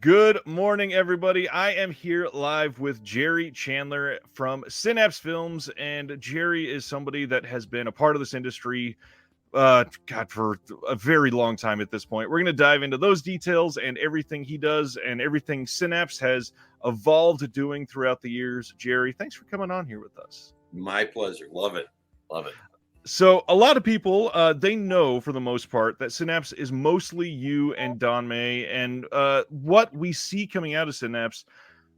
Good morning, everybody. I am here live with Jerry Chandler from Synapse Films, and Jerry is somebody that has been a part of this industry, for a very long time at this point. We're going to dive into those details and everything he does and everything Synapse has evolved doing throughout the years. Jerry, thanks for coming on here with us. My pleasure. Love it. Love it. So a lot of people, they know for the most part that Synapse is mostly you and Don May, and what we see coming out of Synapse,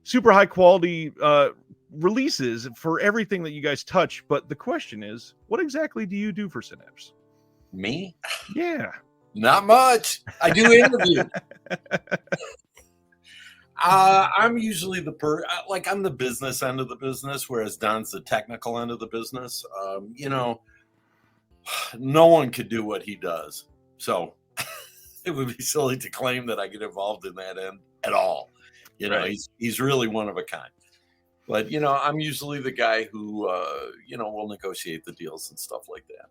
super high quality releases for everything that you guys touch. But the question is, what exactly do you do for Synapse? Me? Yeah. Not much. I do interviews. I'm usually I'm the business end of the business, whereas Don's the technical end of the business. No one could do what he does. So it would be silly to claim that I get involved in that end at all. Right. He's really one of a kind. But, I'm usually the guy who, will negotiate the deals and stuff like that.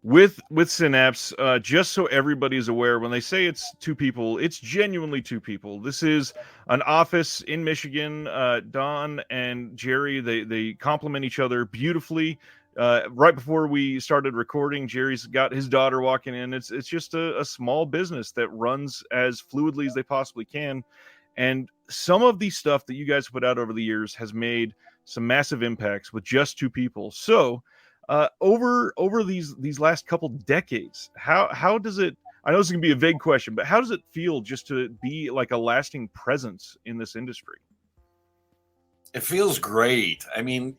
With Synapse, just so everybody's aware, when they say it's two people, it's genuinely two people. This is an office in Michigan. Don and Jerry, they complement each other beautifully. Right before we started recording, Jerry's got his daughter walking in. It's just a small business that runs as fluidly as they possibly can. And some of the stuff that you guys put out over the years has made some massive impacts with just two people. So over these last couple decades, how does it, I know this is gonna be a vague question, but how does it feel just to be like a lasting presence in this industry? It feels great. I mean,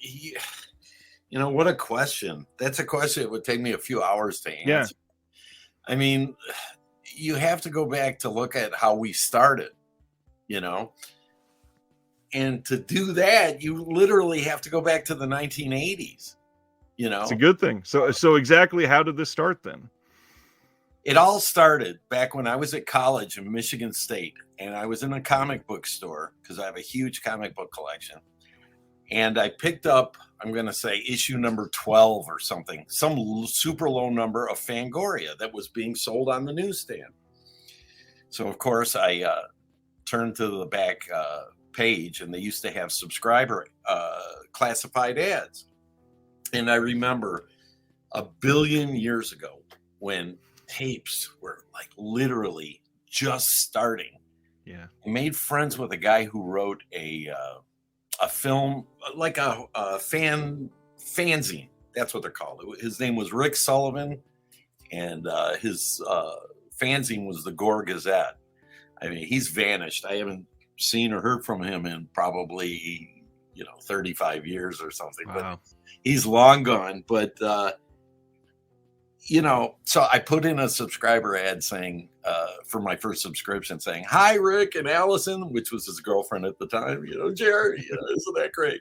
what a question. That's a question that would take me a few hours to answer. Yeah. I mean, you have to go back to look at how we started, and to do that, you literally have to go back to the 1980s. It's a good thing. So exactly how did this start then? It all started back when I was at college in Michigan State, and I was in a comic book store because I have a huge comic book collection. And I picked up, I'm going to say issue number 12 or something, some super low number of Fangoria that was being sold on the newsstand. So, of course, I turned to the back page, and they used to have subscriber classified ads. And I remember a billion years ago when tapes were like literally just starting. Yeah. I made friends with a guy who wrote a film, like a fanzine. That's what they're called. His name was Rick Sullivan, and his fanzine was the Gore Gazette. I mean, he's vanished. I haven't seen or heard from him in probably 35 years or something. Wow. But he's long gone. But so I put in a subscriber ad saying, for my first subscription, saying, "Hi, Rick and Allison," which was his girlfriend at the time. Jerry, isn't that great?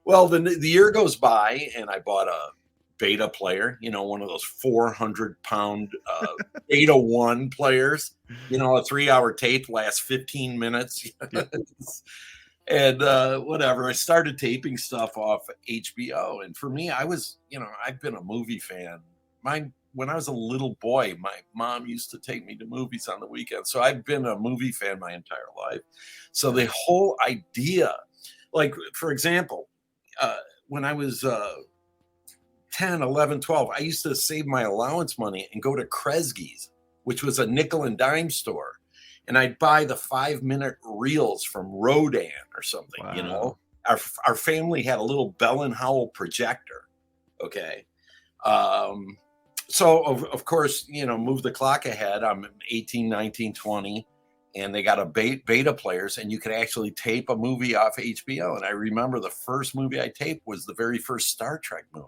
Well, the year goes by, and I bought a Beta player, one of those 400-pound Beta 1 players. A 3-hour tape lasts 15 minutes. And whatever, I started taping stuff off HBO. And for me, I was, I've been a movie fan. When I was a little boy, my mom used to take me to movies on the weekend. So I've been a movie fan my entire life. So the whole idea, like, for example, when I was 10, 11, 12, I used to save my allowance money and go to Kresge's, which was a nickel and dime store. And I'd buy the 5-minute reels from Rodan or something. Wow. Our family had a little Bell and Howell projector. Okay. So of course, move the clock ahead. I'm 18, 19, 20, and they got a beta players, and you could actually tape a movie off HBO. And I remember the first movie I taped was the very first Star Trek movie.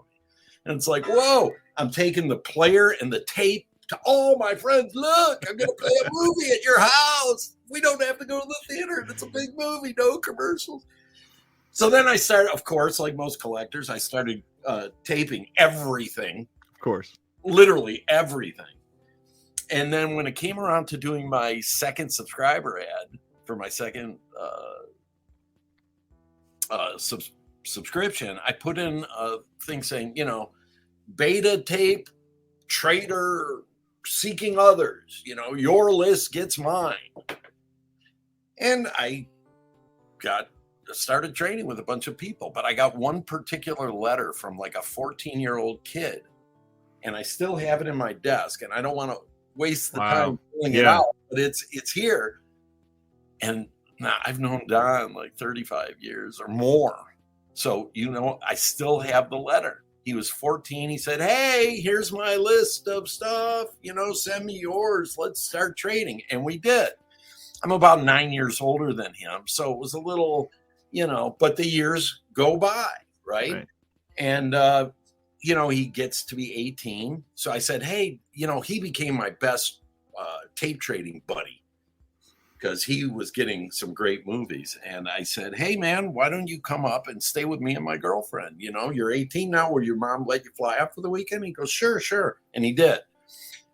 And it's like, whoa, I'm taking the player and the tape to all my friends. Look, I'm going to play a movie at your house. We don't have to go to the theater. It's a big movie, no commercials. So then I started, of course, like most collectors, I started taping everything. Of course. Literally everything. And then when it came around to doing my second subscriber ad for my second subscription, I put in a thing saying, beta tape, trader, seeking others, your list gets mine. And I started training with a bunch of people, but I got one particular letter from like a 14-year-old kid, and I still have it in my desk, and I don't want to waste the time pulling it out, but it's here. And now I've known Don like 35 years or more. So, I still have the letter. He was 14. He said, "Hey, here's my list of stuff, send me yours. Let's start trading." And we did. I'm about 9 years older than him. So it was a little, but the years go by, right? And, he gets to be 18. So I said, "Hey," he became my best tape trading buddy because he was getting some great movies. And I said, "Hey, man, why don't you come up and stay with me and my girlfriend? You're 18 now. Will your mom let you fly out for the weekend?" He goes, "Sure, sure." And he did.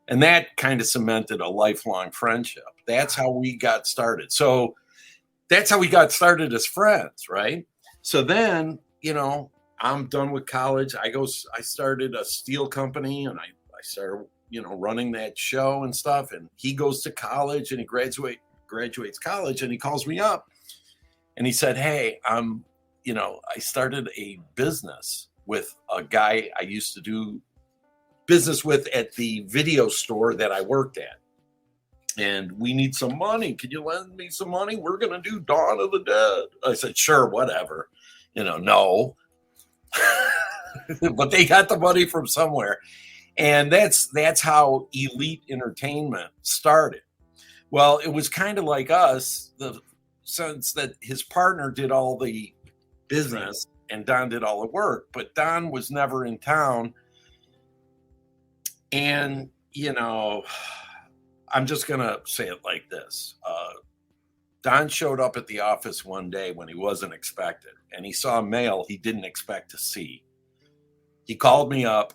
And that kind of cemented a lifelong friendship. That's how we got started. So that's how we got started as friends, right? So then, I'm done with college. I started a steel company, and I started, running that show and stuff. And he goes to college, and he graduates college, and he calls me up and he said, "Hey, I started a business with a guy I used to do business with at the video store that I worked at. And we need some money. Can you lend me some money? We're going to do Dawn of the Dead." I said, "Sure, whatever." No. But they got the money from somewhere. And that's how Elite Entertainment started. Well, it was kind of like us, the sense that his partner did all the business and Don did all the work, but Don was never in town. And, I'm just going to say it like this. Don showed up at the office one day when he wasn't expected, and he saw mail he didn't expect to see. He called me up.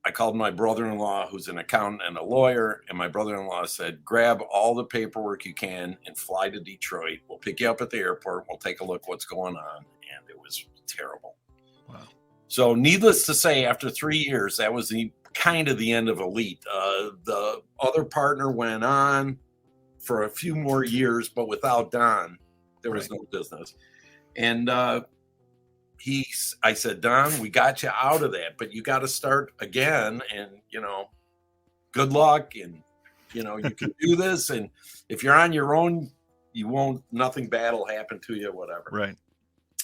I called my brother-in-law, who's an accountant and a lawyer, and my brother-in-law said, "Grab all the paperwork you can and fly to Detroit. We'll pick you up at the airport. We'll take a look what's going on." And it was terrible. Wow. So needless to say, after 3 years, that was kind of the end of Elite. The other partner went on for a few more years, but without Don, there was no business. And I said, "Don, we got you out of that, but you got to start again. And, good luck. And, you can do this. And if you're on your own, nothing bad will happen to you, whatever." Right.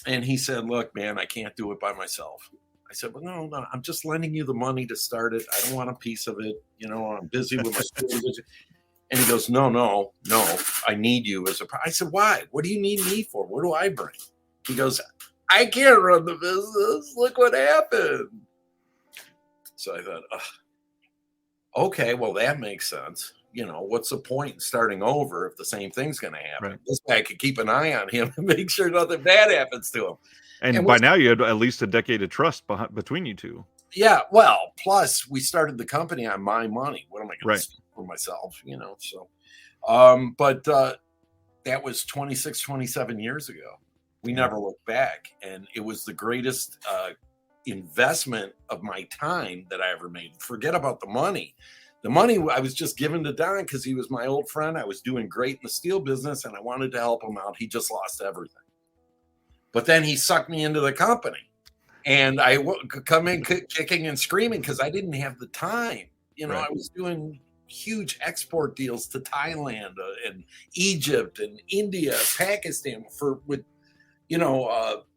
And he said, "Look, man, I can't do it by myself." I said, "Well, no, I'm just lending you the money to start it. I don't want a piece of it. I'm busy with my school." And he goes, No, I need you as a." I said, "Why? What do you need me for? What do I bring?" He goes, "I can't run the business. Look what happened." So I thought, okay, well, that makes sense. What's the point in starting over if the same thing's going to happen? Right. This guy could keep an eye on him and make sure nothing bad happens to him. And by now you had at least a decade of trust between you two. Yeah. Well, plus we started the company on my money. What am I going to do for myself? So, but that was 26, 27 years ago. We never looked back. And it was the greatest investment of my time that I ever made. Forget about the money. The money I was just giving to Don because he was my old friend. I was doing great in the steel business and I wanted to help him out. He just lost everything. But then he sucked me into the company. And I could come in kicking and screaming because I didn't have the time. I was doing huge export deals to Thailand and Egypt and India, Pakistan with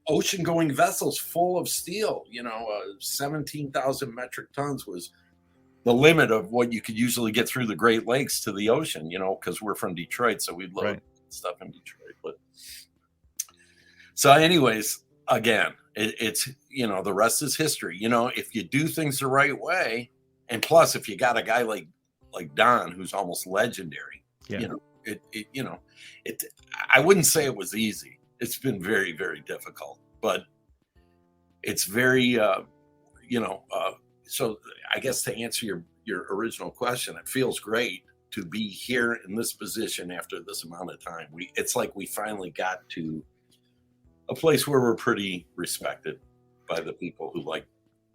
ocean-going vessels full of steel. 17,000 metric tons was the limit of what you could usually get through the Great Lakes to the ocean, because we're from Detroit, so we'd load stuff in Detroit. But so anyways, again, it's, the rest is history. If you do things the right way, and plus if you got a guy like Don, who's almost legendary, I wouldn't say it was easy. It's been very, very difficult, but it's very, so I guess to answer your original question, it feels great to be here in this position after this amount of time. It's like we finally got to a place where we're pretty respected by the people who like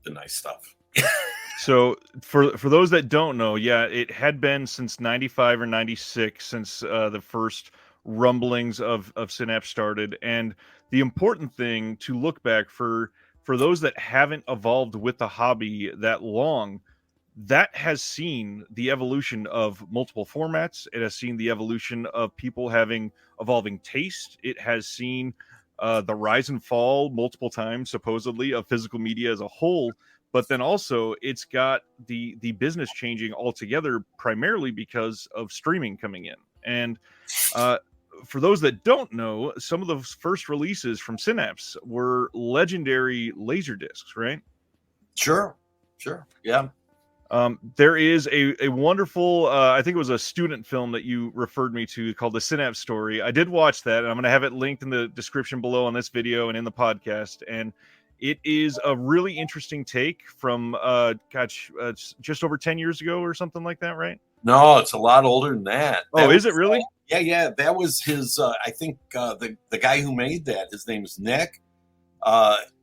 the nice stuff. So for those that don't know, it had been since 95 or 96 since the first rumblings of Synapse started. And the important thing to look back for those that haven't evolved with the hobby that long, that has seen the evolution of multiple formats. It has seen the evolution of people having evolving taste. It has seen the rise and fall multiple times, supposedly, of physical media as a whole. But then also, it's got the business changing altogether, primarily because of streaming coming in. And uh, for those that don't know, some of the first releases from Synapse were legendary laser discs, right? Sure. Yeah. There is a wonderful, I think it was a student film that you referred me to called The Synapse Story. I did watch that, and I'm going to have it linked in the description below on this video and in the podcast. And it is a really interesting take from, just over 10 years ago or something like that, right? No, it's a lot older than that. Oh, is it really? Yeah. That was his, I think the guy who made that, his name is Nick.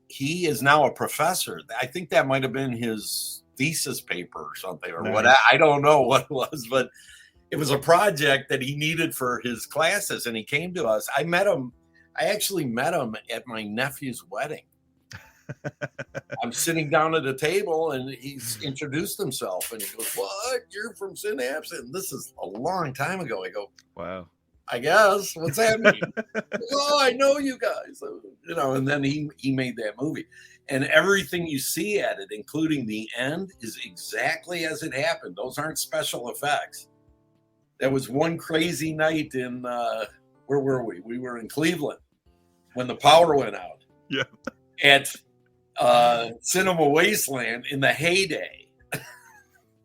He is now a professor. I think that might have been his thesis paper or something, or what. I don't know what it was, but it was a project that he needed for his classes, and he came to us. I actually met him at my nephew's wedding. I'm sitting down at a table, and he's introduced himself, and he goes, "What? You're from Synapse?" And this is a long time ago. I go, "Wow, I guess. What's that mean?" "Oh, I know you guys." And then he made that movie. And everything you see at it, including the end, is exactly as it happened. Those aren't special effects. That was one crazy night in, where were we? We were in Cleveland when the power went out. Yeah. At Cinema Wasteland in the heyday.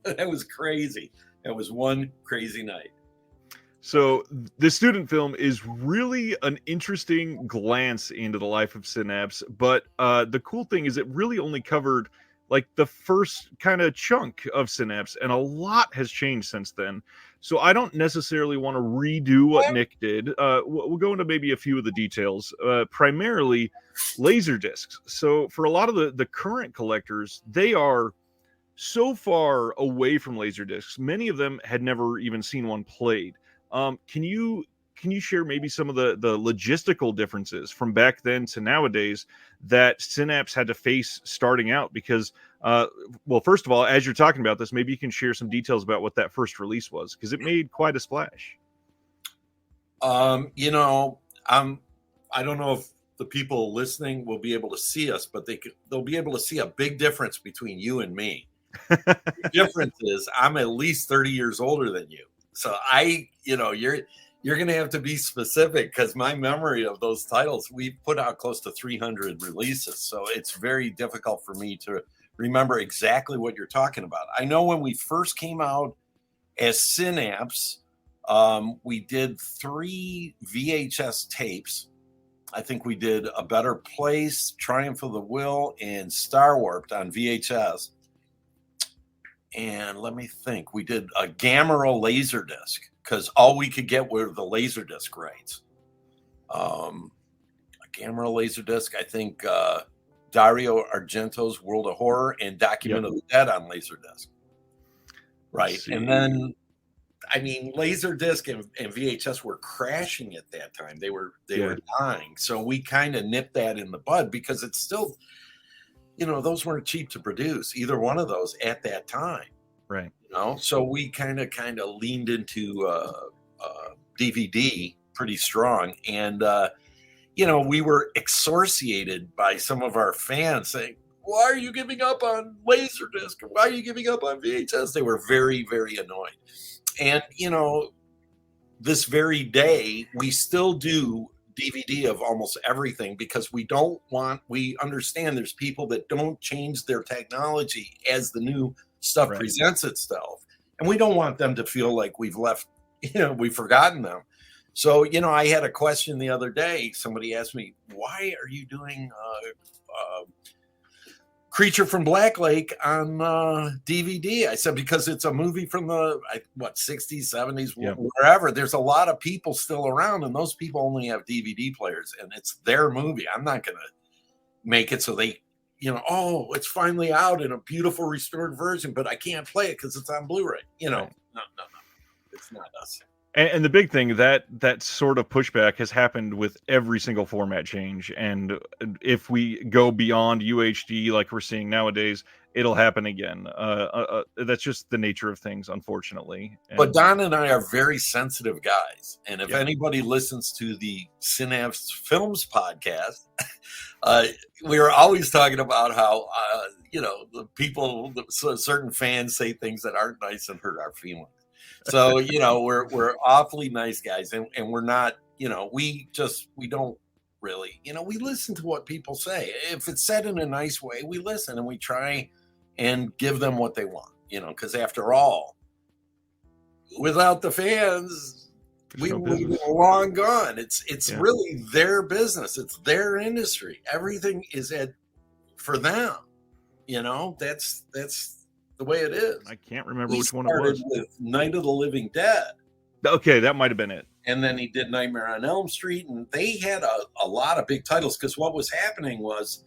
That was crazy. That was one crazy night. So the student film is really an interesting glance into the life of Synapse, but the cool thing is it really only covered like the first kind of chunk of Synapse, and a lot has changed since then. So I don't necessarily want to redo what Nick did. We'll go into maybe a few of the details, primarily laser discs. So for a lot of the current collectors, they are so far away from laser discs. Many of them had never even seen one played. Can you share maybe some of the logistical differences from back then to nowadays that Synapse had to face starting out? Because, well, first of all, as you're talking about this, maybe you can share some details about what that first release was, because it made quite a splash. I don't know if the people listening will be able to see us, but they'll be able to see a big difference between you and me. The difference is I'm at least 30 years older than you. So you're going to have to be specific, because my memory of those titles, we put out close to 300 releases. So it's very difficult for me to remember exactly what you're talking about. I know when we first came out as Synapse, we did 3 VHS tapes. I think we did A Better Place, Triumph of the Will, and Star Warped on VHS. And let me think, we did a Gamera Laserdisc, because all we could get were the Laserdisc rights. A Gamera Laserdisc, I think Dario Argento's World of Horror and Document of the Dead on Laserdisc. Right. And then, I mean, Laserdisc and VHS were crashing at that time. They were dying. So we kind of nipped that in the bud, because it's still, those weren't cheap to produce, either one of those at that time. Right. So we kind of leaned into DVD pretty strong. And, we were exorciated by some of our fans saying, "Why are you giving up on Laserdisc? Why are you giving up on VHS?" They were very, very annoyed. And, this very day, we still do DVD of almost everything, because we understand there's people that don't change their technology as the new stuff presents itself. And we don't want them to feel like we've forgotten them. So, I had a question the other day. Somebody asked me, "Why are you doing Creature from Black Lake on DVD?" I said, "Because it's a movie from the 60s, 70s, wherever. There's a lot of people still around, and those people only have DVD players, and it's their movie. I'm not going to make it so they, oh, it's finally out in a beautiful restored version, but I can't play it because it's on Blu-ray." No, it's not us. And the big thing, that sort of pushback has happened with every single format change. And if we go beyond UHD like we're seeing nowadays, it'll happen again. That's just the nature of things, unfortunately. But And Don and I are very sensitive guys. And if yeah, anybody listens to the Synapse Films podcast, uh, we are always talking about how, the people, certain fans say things that aren't nice and hurt our feelings. So, we're awfully nice guys, and we're not, we don't really, we listen to what people say. If it's said in a nice way, we listen and we try and give them what they want, because after all, without the fans, there's no we business. were long gone. It's Yeah. really their business. It's their industry. Everything is for them. That's the way it is. I can't remember He which one it started was. with Night of the Living Dead, Okay, that might have been it. and then he did Nightmare on Elm Street, and they had a lot of big titles because what was happening was,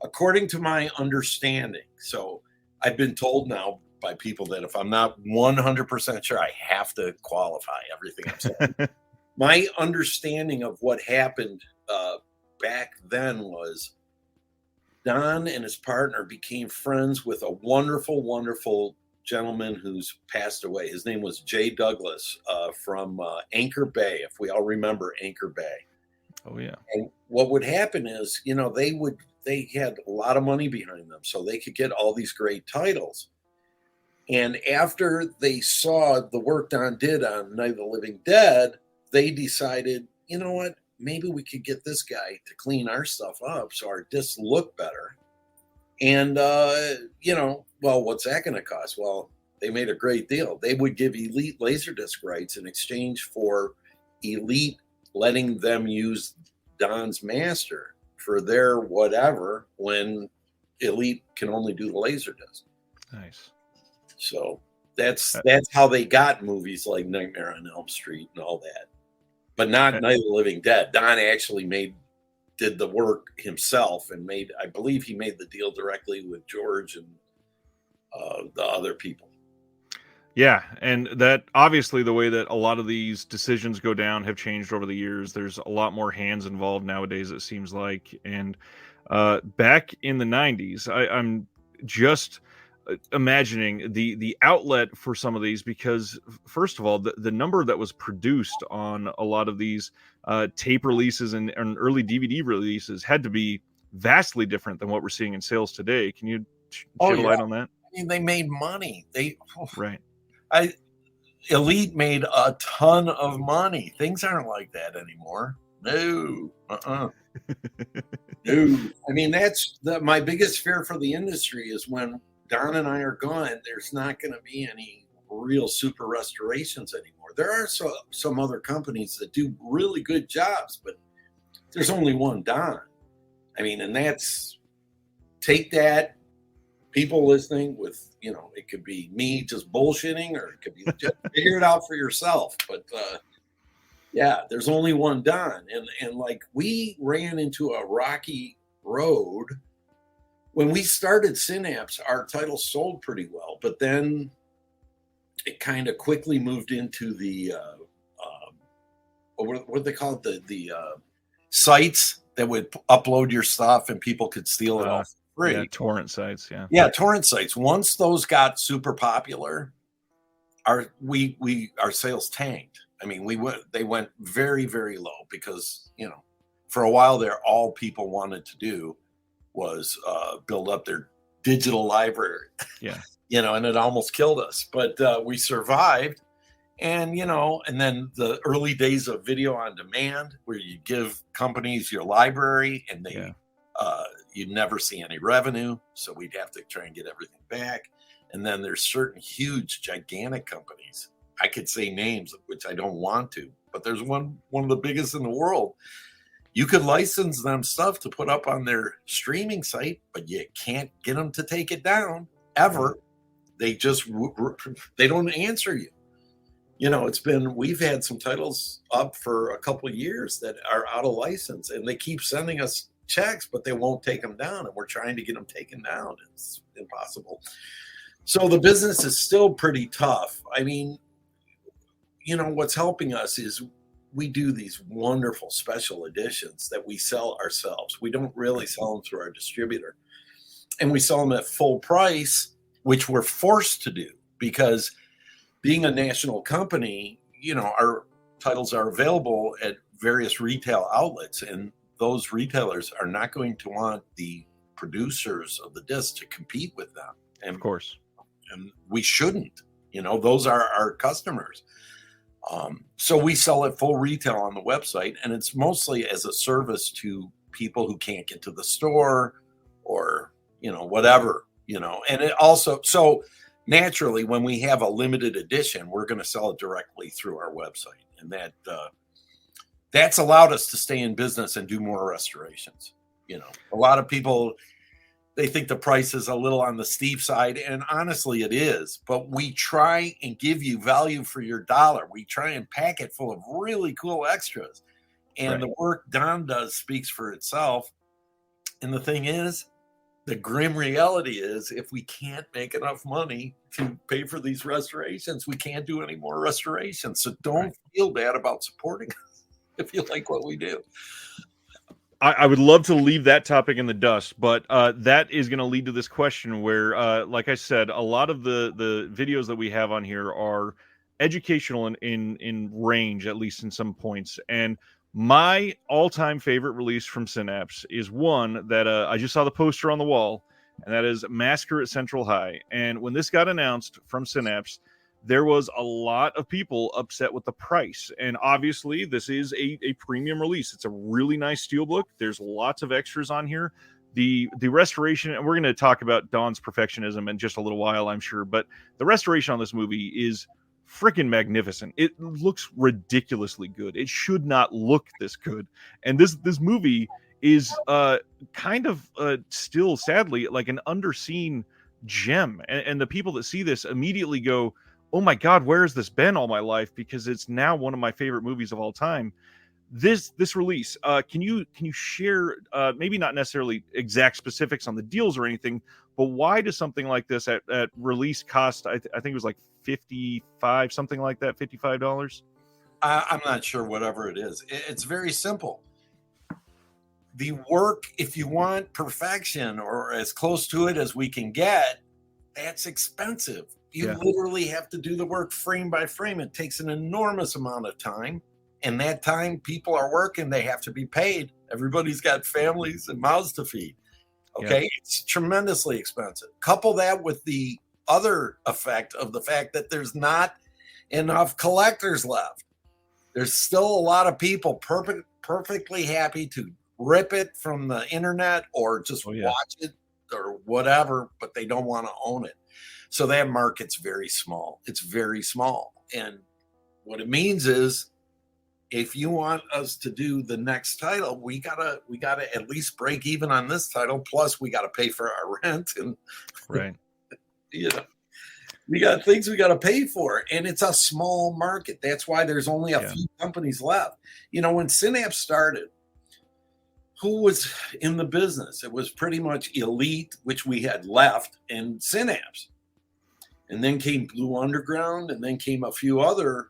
according to my understanding, so I've been told now by people that if I'm not 100% sure, I have to qualify everything I'm saying. My understanding of what happened back then was Don and his partner became friends with a wonderful, wonderful gentleman who's passed away. His name was Jay Douglas from Anchor Bay, if we all remember Anchor Bay. Oh yeah. And what would happen is, they had a lot of money behind them, so they could get all these great titles. And after they saw the work Don did on Night of the Living Dead, they decided, you know what? Maybe we could get this guy to clean our stuff up so our discs look better. And, well, what's that going to cost? Well, they made a great deal. They would give Elite Laserdisc rights in exchange for Elite letting them use Don's master for their whatever when Elite can only do the Laserdisc. Nice. So that's how they got movies like Nightmare on Elm Street and all that, but not Night of the Living Dead. Don actually did the work himself and I believe he made the deal directly with George and the other people. Yeah, and that obviously the way that a lot of these decisions go down have changed over the years. There's a lot more hands involved nowadays, it seems like. And back in the 90s, I'm just imagining the outlet for some of these, because first of all, the number that was produced on a lot of these tape releases and early DVD releases had to be vastly different than what we're seeing in sales today. Can you shed a light on that? I mean, they made money. Right. Elite made a ton of money. Things aren't like that anymore. No. No. I mean, that's my biggest fear for the industry is when Don and I are gone, there's not going to be any real super restorations anymore. There are some other companies that do really good jobs, but there's only one Don. I mean, and take that, people listening with, it could be me just bullshitting, or it could be just figure it out for yourself. But yeah, there's only one Don. And like we ran into a rocky road. When we started Synapse, our titles sold pretty well, but then it kind of quickly moved into the what do they call it? The sites that would upload your stuff and people could steal it all for free. Yeah, torrent sites. Yeah, torrent sites. Once those got super popular, our sales tanked. I mean, they went very, very low because for a while there, all people wanted to do was build up their digital library. Yeah. And it almost killed us, but we survived. And, and then the early days of video on demand, where you give companies your library and you'd never see any revenue. So we'd have to try and get everything back. And then there's certain huge, gigantic companies. I could say names, which I don't want to, but there's one of the biggest in the world. You could license them stuff to put up on their streaming site, but you can't get them to take it down ever. They don't answer you. We've had some titles up for a couple of years that are out of license, and they keep sending us checks, but they won't take them down, and we're trying to get them taken down. It's impossible. So the business is still pretty tough. I mean, what's helping us is we do these wonderful special editions that we sell ourselves. We don't really sell them through our distributor, and we sell them at full price, which we're forced to do because being a national company, our titles are available at various retail outlets, and those retailers are not going to want the producers of the disc to compete with them. And Of course. And we shouldn't, those are our customers. So we sell at full retail on the website, and it's mostly as a service to people who can't get to the store or, whatever, and it also, so naturally when we have a limited edition, we're going to sell it directly through our website. And that's allowed us to stay in business and do more restorations. A lot of people, they think the price is a little on the steep side, and honestly it is, but we try and give you value for your dollar. We try and pack it full of really cool extras, and the work Don does speaks for itself. And the thing is, the grim reality is, if we can't make enough money to pay for these restorations, we can't do any more restorations. So don't feel bad about supporting us if you like what we do. I would love to leave that topic in the dust, but that is going to lead to this question where, like I said, a lot of the videos that we have on here are educational in range, at least in some points. And my all-time favorite release from Synapse is one that I just saw the poster on the wall, and that is Massacre at Central High. And when this got announced from Synapse, there was a lot of people upset with the price. And obviously, this is a premium release. It's a really nice steelbook. There's lots of extras on here. The restoration, and we're going to talk about Don's perfectionism in just a little while, I'm sure, but the restoration on this movie is freaking magnificent. It looks ridiculously good. It should not look this good. And this movie is kind of still, sadly, like an underseen gem. And the people that see this immediately go, oh my God, where has this been all my life? Because it's now one of my favorite movies of all time. This release, can you share, maybe not necessarily exact specifics on the deals or anything, but why does something like this at release cost, I think it was like $55, something like that, $55? I'm not sure, whatever it is. It's very simple. The work, if you want perfection or as close to it as we can get, that's expensive. You literally have to do the work frame by frame. It takes an enormous amount of time. And that time people are working, they have to be paid. Everybody's got families and mouths to feed. Okay. Yeah. It's tremendously expensive. Couple that with the other effect of the fact that there's not enough collectors left. There's still a lot of people perfectly happy to rip it from the internet or just watch it or whatever, but they don't want to own it. So that market's very small. It's very small. And what it means is, if you want us to do the next title, we gotta at least break even on this title. Plus, we gotta pay for our rent, and we got things we gotta pay for. And it's a small market. That's why there's only a few companies left. When Synapse started, who was in the business? It was pretty much Elite, which we had left, and Synapse. And then came Blue Underground, and then came a few other.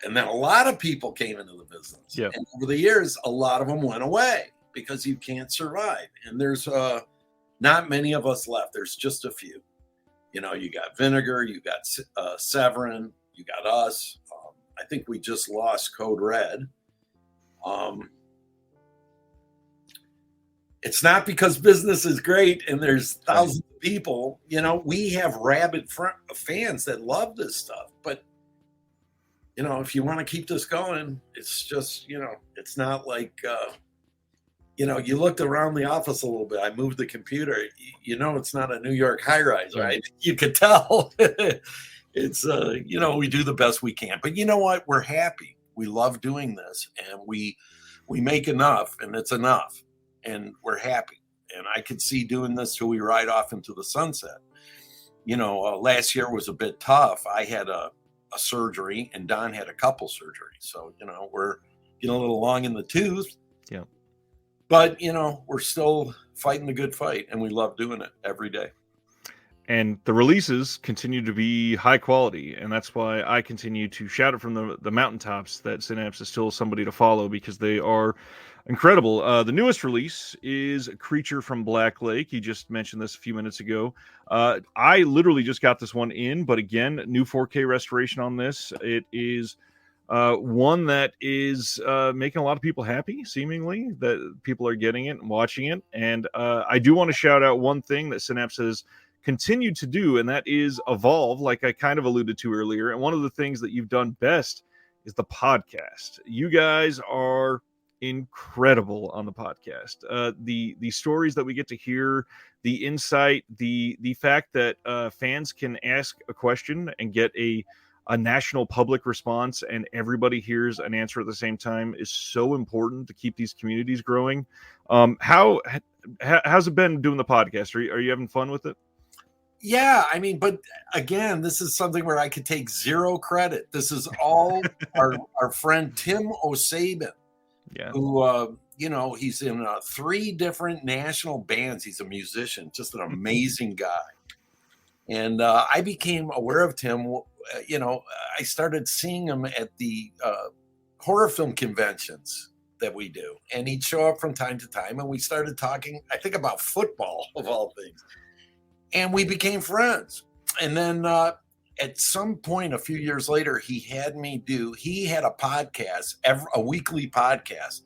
And then a lot of people came into the business. Yep. And over the years, a lot of them went away because you can't survive. And there's not many of us left. There's just a few. You got Vinegar, you got Severin, you got us. I think we just lost Code Red. It's not because business is great and there's thousands of people. We have rabid fans that love this stuff. But if you want to keep this going, it's just, it's not like, you looked around the office a little bit. I moved the computer. It's not a New York high rise, right? You could tell. It's, we do the best we can. But you know what? We're happy. We love doing this, and we make enough, and it's enough, and we're happy. And I could see doing this till we ride off into the sunset. Last year was a bit tough. I had a surgery, and Don had a couple surgeries. So, we're getting a little long in the tooth. Yeah. But, we're still fighting the good fight, and we love doing it every day. and the releases continue to be high quality, and that's why I continue to shout it from the mountaintops that Synapse is still somebody to follow, because they are incredible. The newest release is Creature from Black Lake. You just mentioned this a few minutes ago. I literally just got this one in, but again, new 4K restoration on this. It is one that is making a lot of people happy, seemingly, that people are getting it and watching it. And I do want to shout out one thing that Synapse has continued to do, and that is evolve, like I kind of alluded to earlier. And one of the things that you've done best is the podcast. You guys are incredible on the podcast. The stories that we get to hear, the insight, the fact that fans can ask a question and get a national public response, and everybody hears an answer at the same time, is so important to keep these communities growing. How's it been doing the podcast? Are you having fun with it? Yeah, I mean, but again, this is something where I could take zero credit. This is all our friend Tim O'Sabin, who he's in 3 different national bands. He's a musician, just an amazing guy. And I became aware of Tim. I started seeing him at the horror film conventions that we do, and he'd show up from time to time, and we started talking, I think, about football of all things. And we became friends. And then at some point a few years later, he had a podcast, a weekly podcast.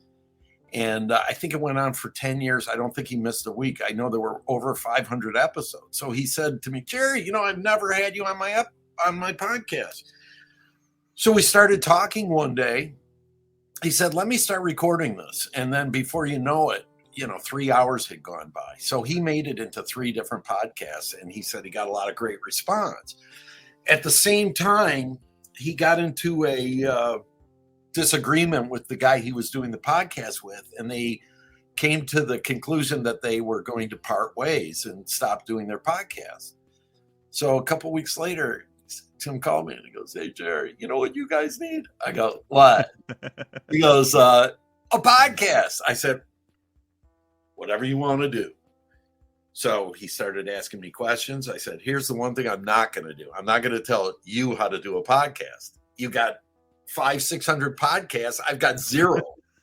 And I think it went on for 10 years. I don't think he missed a week. I know there were over 500 episodes. So he said to me, Jerry, I've never had you on my podcast. So we started talking one day. He said, let me start recording this. And then before you know it, 3 hours had gone by. So he made it into 3 different podcasts, and he said he got a lot of great response. At the same time, he got into a disagreement with the guy he was doing the podcast with, and they came to the conclusion that they were going to part ways and stop doing their podcast. So a couple weeks later, Tim called me and he goes, hey, Jerry, you know what you guys need? I go, what? He goes, a podcast. I said, whatever you want to do. So he started asking me questions. I said, here's the one thing I'm not going to do. I'm not going to tell you how to do a podcast. You got 500-600 podcasts. I've got 0.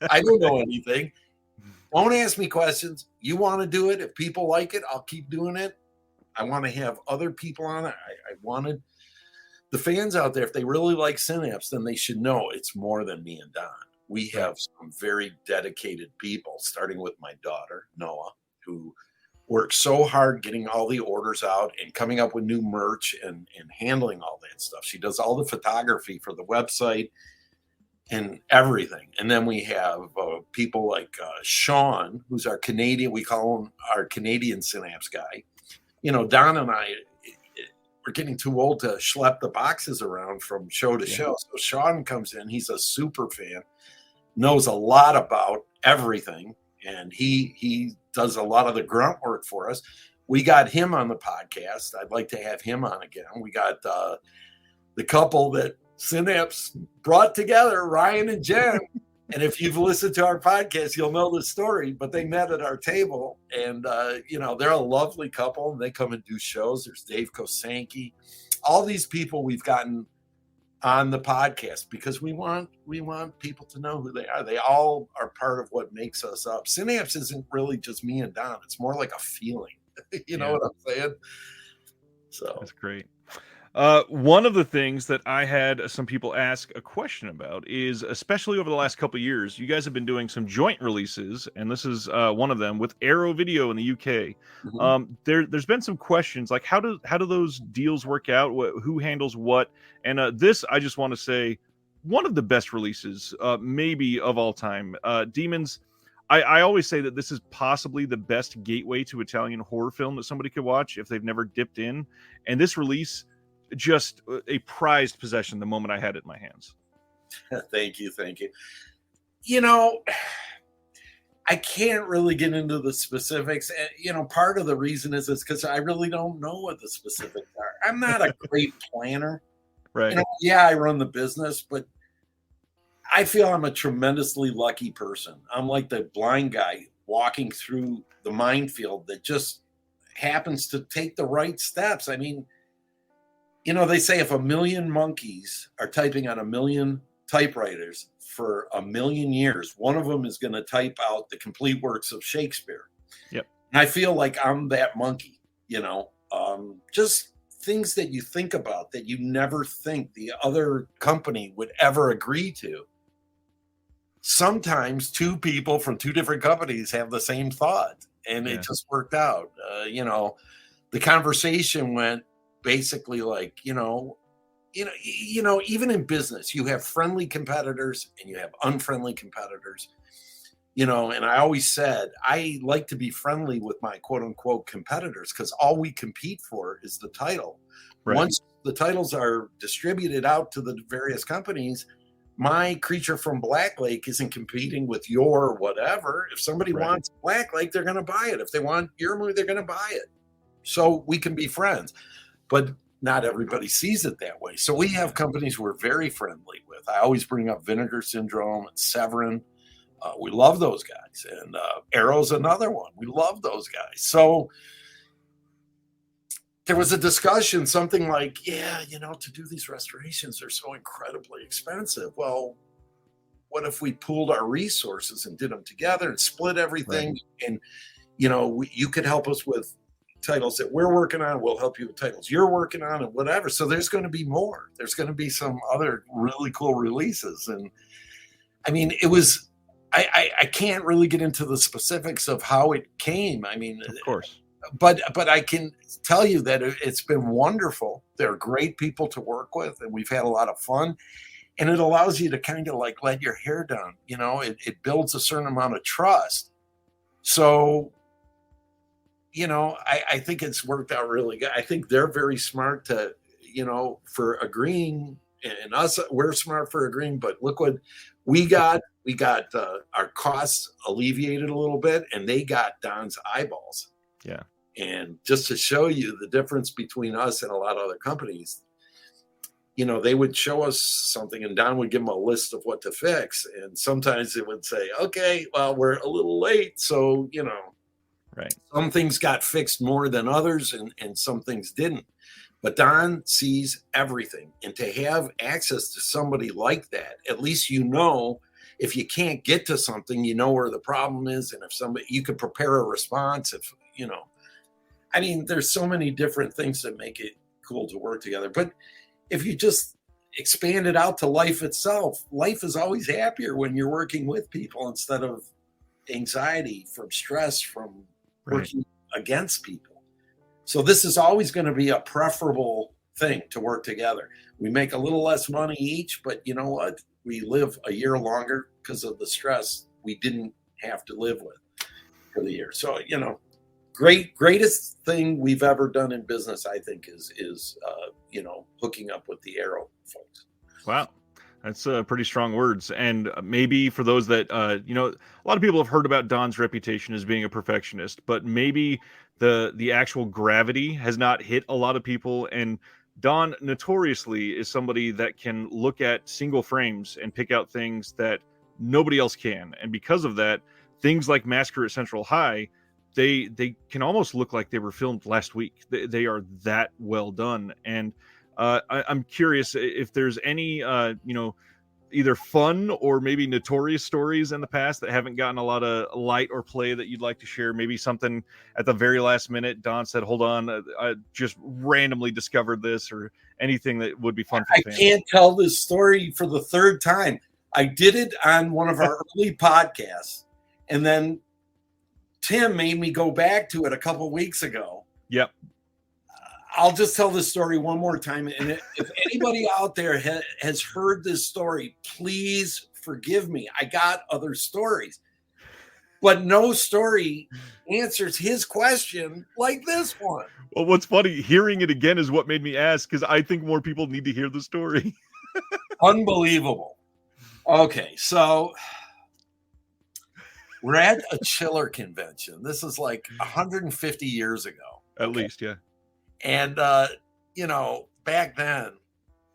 I don't know anything. Don't ask me questions. You want to do it. If people like it, I'll keep doing it. I want to have other people on it. I wanted the fans out there, if they really like Synapse, then they should know it's more than me and Don. We have some very dedicated people, starting with my daughter, Noah, who works so hard getting all the orders out and coming up with new merch and handling all that stuff. She does all the photography for the website and everything. And then we have people like Sean, who's our Canadian, we call him our Canadian Synapse guy. Don and I, we're getting too old to schlep the boxes around from show to show. So Sean comes in, he's a super fan, knows a lot about everything, and he does a lot of the grunt work for us. We got him on the podcast. I'd like to have him on again. We got the couple that Synapse brought together, Ryan and Jen. And if you've listened to our podcast, you'll know the story, but they met at our table, and they're a lovely couple, and they come and do shows. There's Dave Kosanke, all these people we've gotten on the podcast because we want people to know who they are. They all are part of what makes us up. Synapse isn't really just me and Don. It's more like a feeling. You know what I'm saying? So that's great. One of the things that I had some people ask a question about is, especially over the last couple of years, you guys have been doing some joint releases, and this is one of them with Arrow Video in the UK. Mm-hmm. There's been some questions like how do those deals work out? Who handles what? And this, I just want to say, one of the best releases, maybe of all time. Demons. I always say that this is possibly the best gateway to Italian horror film that somebody could watch if they've never dipped in. And this release, just a prized possession the moment I had it in my hands. Thank you. I can't really get into the specifics. Part of the reason is because I really don't know what the specifics are. I'm not a great planner. Right. I run the business, but I feel I'm a tremendously lucky person. I'm like the blind guy walking through the minefield that just happens to take the right steps. I mean, they say if 1,000,000 monkeys are typing on 1,000,000 typewriters for 1,000,000 years, one of them is going to type out the complete works of Shakespeare. Yep. And I feel like I'm that monkey, just things that you think about that you never think the other company would ever agree to. Sometimes two people from two different companies have the same thought, and it just worked out. The conversation went basically like, even in business, you have friendly competitors and you have unfriendly competitors. And I always said, I like to be friendly with my quote unquote competitors because all we compete for is the title. Right. Once the titles are distributed out to the various companies, my creature from Black Lake isn't competing with your whatever. If somebody wants Black Lake, they're going to buy it. If they want your movie, they're going to buy it. So we can be friends. But not everybody sees it that way. So we have companies we're very friendly with. I always bring up Vinegar Syndrome and Severin. We love those guys. And Arrow's another one. We love those guys. So there was a discussion, something like, to do these restorations are so incredibly expensive. Well, what if we pooled our resources and did them together and split everything? Right. And, you could help us with titles that we're working on. We'll help you with titles you're working on and whatever. So there's going to be more. There's going to be some other really cool releases. And I mean, it was, I can't really get into the specifics of how it came. I mean, of course, but I can tell you that it's been wonderful. They're great people to work with, and we've had a lot of fun. And it allows you to kind of like let your hair down. It builds a certain amount of trust. So, I think it's worked out really good. I think they're very smart to, for agreeing, and us, we're smart for agreeing. But look what we got. We got our costs alleviated a little bit, and they got Don's eyeballs. Yeah. And just to show you the difference between us and a lot of other companies, they would show us something and Don would give them a list of what to fix. And sometimes it would say, okay, well, we're a little late. So, right. Some things got fixed more than others and some things didn't. But Don sees everything. And to have access to somebody like that, at least if you can't get to something, where the problem is. And if you could prepare a response, there's so many different things that make it cool to work together. But if you just expand it out to life itself, life is always happier when you're working with people instead of anxiety from stress from working against people. So this is always going to be a preferable thing to work together. We make a little less money each, but you know what? We live a year longer because of the stress we didn't have to live with for the year. So, greatest thing we've ever done in business, I think, is hooking up with the Arrow folks. Wow. That's pretty strong words. And maybe for those that, a lot of people have heard about Don's reputation as being a perfectionist, but maybe the actual gravity has not hit a lot of people. And Don notoriously is somebody that can look at single frames and pick out things that nobody else can. And because of that, things like Massacre at Central High, they can almost look like they were filmed last week. They are that well done. And I'm curious if there's any, either fun or maybe notorious stories in the past that haven't gotten a lot of light or play that you'd like to share. Maybe something at the very last minute, Don said, hold on, I just randomly discovered this, or anything that would be fun for fans. I can't tell this story for the third time. I did it on one of our early podcasts, and then Tim made me go back to it a couple weeks ago. Yep. I'll just tell this story one more time. And if anybody out there has heard this story, please forgive me. I got other stories, but no story answers his question like this one. Well, what's funny, hearing it again is what made me ask, because I think more people need to hear the story. Unbelievable. Okay, so we're at a chiller convention. This is like 150 years ago. At least, yeah. And, back then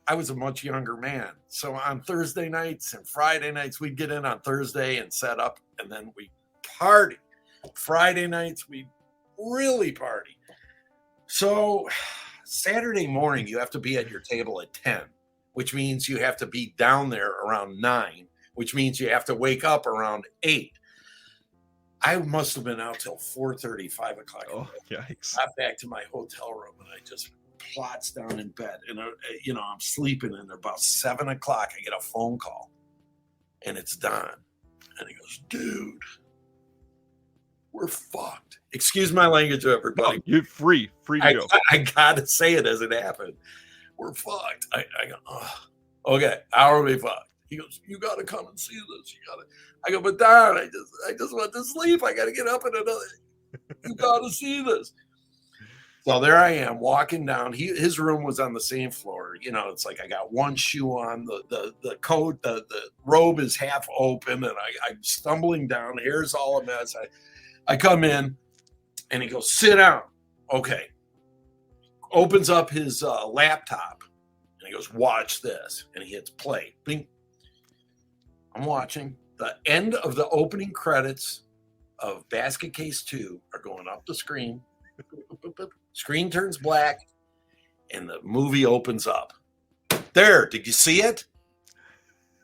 I was a much younger man. So on Thursday nights and Friday nights, we'd get in on Thursday and set up, and then we party. Friday nights, we really party. So Saturday morning, you have to be at your table at 10, which means you have to be down there around 9, which means you have to wake up around 8. I must have been out till 4:30, 5 o'clock. Oh, yikes. Got back to my hotel room and I just plots down in bed. And, I'm sleeping. And about 7 o'clock, I get a phone call. And it's Don. And he goes, dude, we're fucked. Excuse my language, everybody. No, you're free to go. I got to say it as it happened. We're fucked. I go, oh, okay, how are we fucked? He goes, you got to come and see this. You got to. I go, but Don, I just want to sleep. I got to get up in another. You got to see this. So there I am walking down. His room was on the same floor. It's like I got one shoe on. The coat, the robe is half open, and I'm stumbling down. Hair's all a mess. I come in, and he goes, sit down. Okay. Opens up his laptop, and he goes, watch this. And he hits play. Bing. I'm watching. The end of the opening credits of Basket Case 2 are going up the screen. Screen turns black, and the movie opens up. There, did you see it?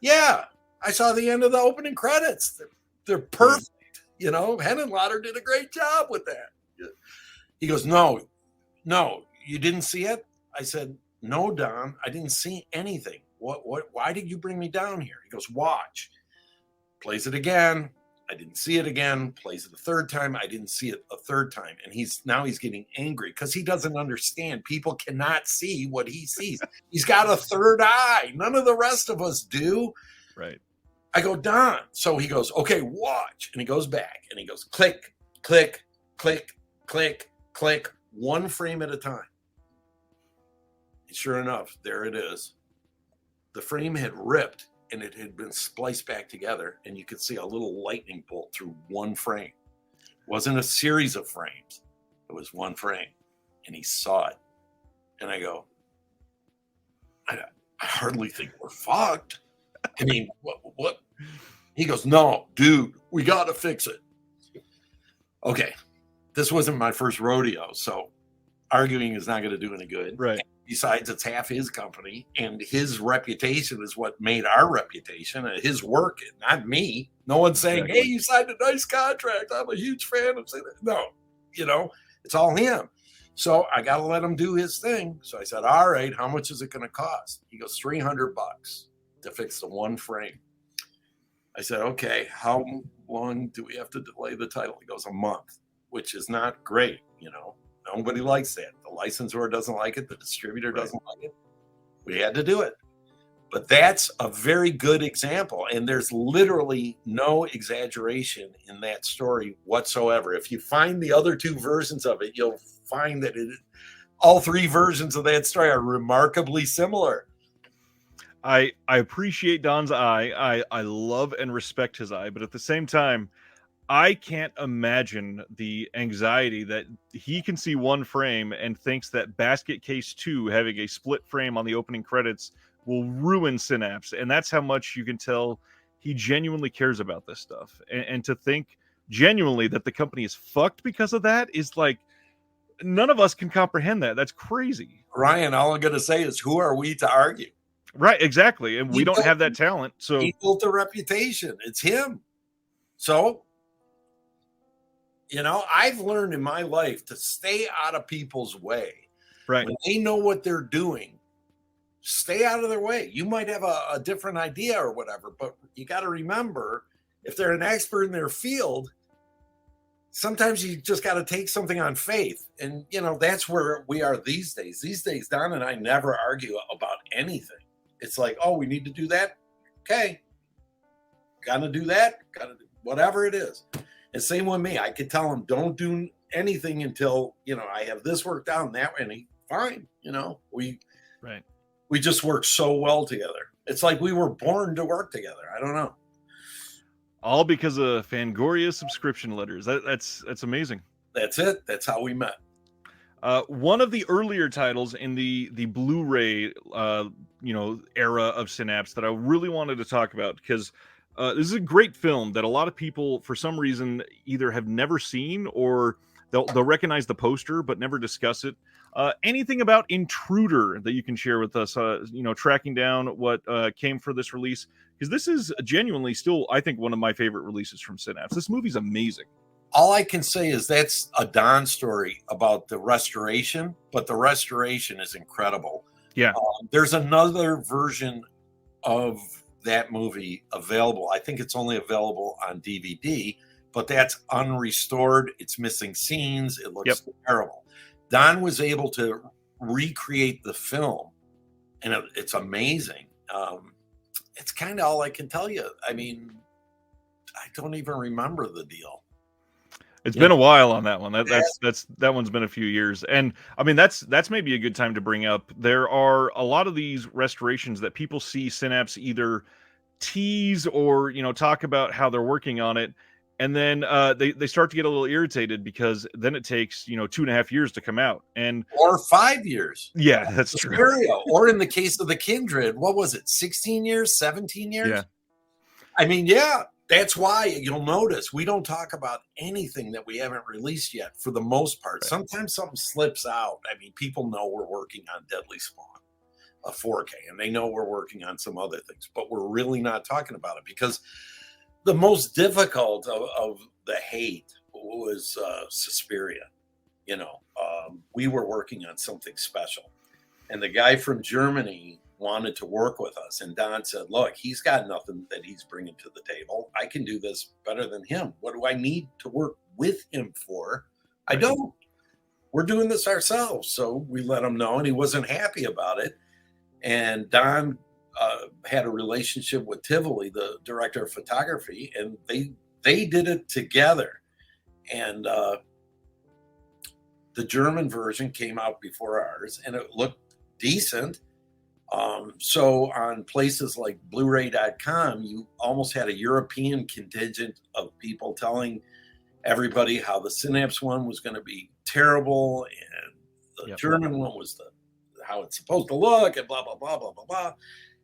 Yeah, I saw the end of the opening credits. They're perfect. Henenlotter did a great job with that. He goes, no, you didn't see it? I said, no, Don, I didn't see anything. Why did you bring me down here? He goes, watch. Plays it again. I didn't see it again. Plays it a third time. I didn't see it a third time. And he's getting angry because he doesn't understand. People cannot see what he sees. He's got a third eye. None of the rest of us do. Right. I go, Don. So he goes, okay, watch. And he goes back and he goes, click, click, click, click, click, one frame at a time. And sure enough, there it is. The frame had ripped and it had been spliced back together, and you could see a little lightning bolt through one frame. It wasn't a series of frames. It was one frame. And he saw it. And I go, I hardly think we're fucked. I mean, what? He goes, no, dude, we got to fix it. Okay. This wasn't my first rodeo, so arguing is not going to do any good. Right. Besides, it's half his company, and his reputation is what made our reputation, and his work, not me. No one's saying, exactly. Hey, you signed a nice contract. I'm a huge fan of it. No, it's all him. So I got to let him do his thing. So I said, all right, how much is it going to cost? He goes, $300 to fix the one frame. I said, okay, how long do we have to delay the title? He goes, a month, which is not great, Nobody likes that. The licensor doesn't like it. The distributor doesn't like it. We had to do it. But that's a very good example. And there's literally no exaggeration in that story whatsoever. If you find the other two versions of it, you'll find that all three versions of that story are remarkably similar. I appreciate Don's eye. I love and respect his eye. But at the same time, I can't imagine the anxiety that he can see one frame and thinks that Basket Case 2 having a split frame on the opening credits will ruin Synapse. And that's how much you can tell he genuinely cares about this stuff. And to think genuinely that the company is fucked because of that is like, none of us can comprehend that. That's crazy. Ryan, all I'm going to say is, who are we to argue? Right, exactly. And we don't have that talent. So he built a reputation. It's him. So... I've learned in my life to stay out of people's way. Right. When they know what they're doing, stay out of their way. You might have a different idea or whatever, but you got to remember, if they're an expert in their field, sometimes you just got to take something on faith. And, that's where we are these days. These days, Don and I never argue about anything. It's like, oh, we need to do that. Okay. Got to do that. Got to do whatever it is. And same with me. I could tell him, don't do anything until, I have this worked out and that way. And he, fine. We just work so well together. It's like we were born to work together. I don't know. All because of Fangoria subscription letters. That's amazing. That's it. That's how we met. One of the earlier titles in the Blu-ray, era of Synapse that I really wanted to talk about, because this is a great film that a lot of people, for some reason, either have never seen or they'll recognize the poster but never discuss it. Anything about Intruder that you can share with us? Tracking down what came for this release, because this is genuinely still, I think, one of my favorite releases from Synapse. This movie's amazing. All I can say is that's a Don story about the restoration, but the restoration is incredible. Yeah. There's another version of that movie available. I think it's only available on DVD, but that's unrestored. It's missing scenes. It looks terrible. Don was able to recreate the film, and it's amazing. It's kind of all I can tell you. I mean, I don't even remember the deal. It's been a while on that one. That one's been a few years. And I mean, that's maybe a good time to bring up. There are a lot of these restorations that people see Synapse either tease or, talk about how they're working on it. And then they start to get a little irritated because then it takes, 2.5 years to come out. Or 5 years. Yeah, that's true. Or in the case of the Kindred, what was it? 16 years, 17 years? Yeah. I mean, yeah. That's why you'll notice we don't talk about anything that we haven't released yet for the most part. Right. Sometimes something slips out. I mean, people know we're working on Deadly Spawn, a 4K, and they know we're working on some other things, but we're really not talking about it because the most difficult of the hate was Suspiria. We were working on something special, and the guy from Germany wanted to work with us, and Don said, look, he's got nothing that he's bringing to the table. I can do this better than him. What do I need to work with him for? I don't. We're doing this ourselves. So we let him know, and he wasn't happy about it. And Don had a relationship with Tivoli, the director of photography, and they did it together. And the German version came out before ours, and it looked decent. So on places like Blu-ray.com, you almost had a European contingent of people telling everybody how the Synapse one was going to be terrible, and the German one was how it's supposed to look, and blah, blah, blah, blah, blah, blah.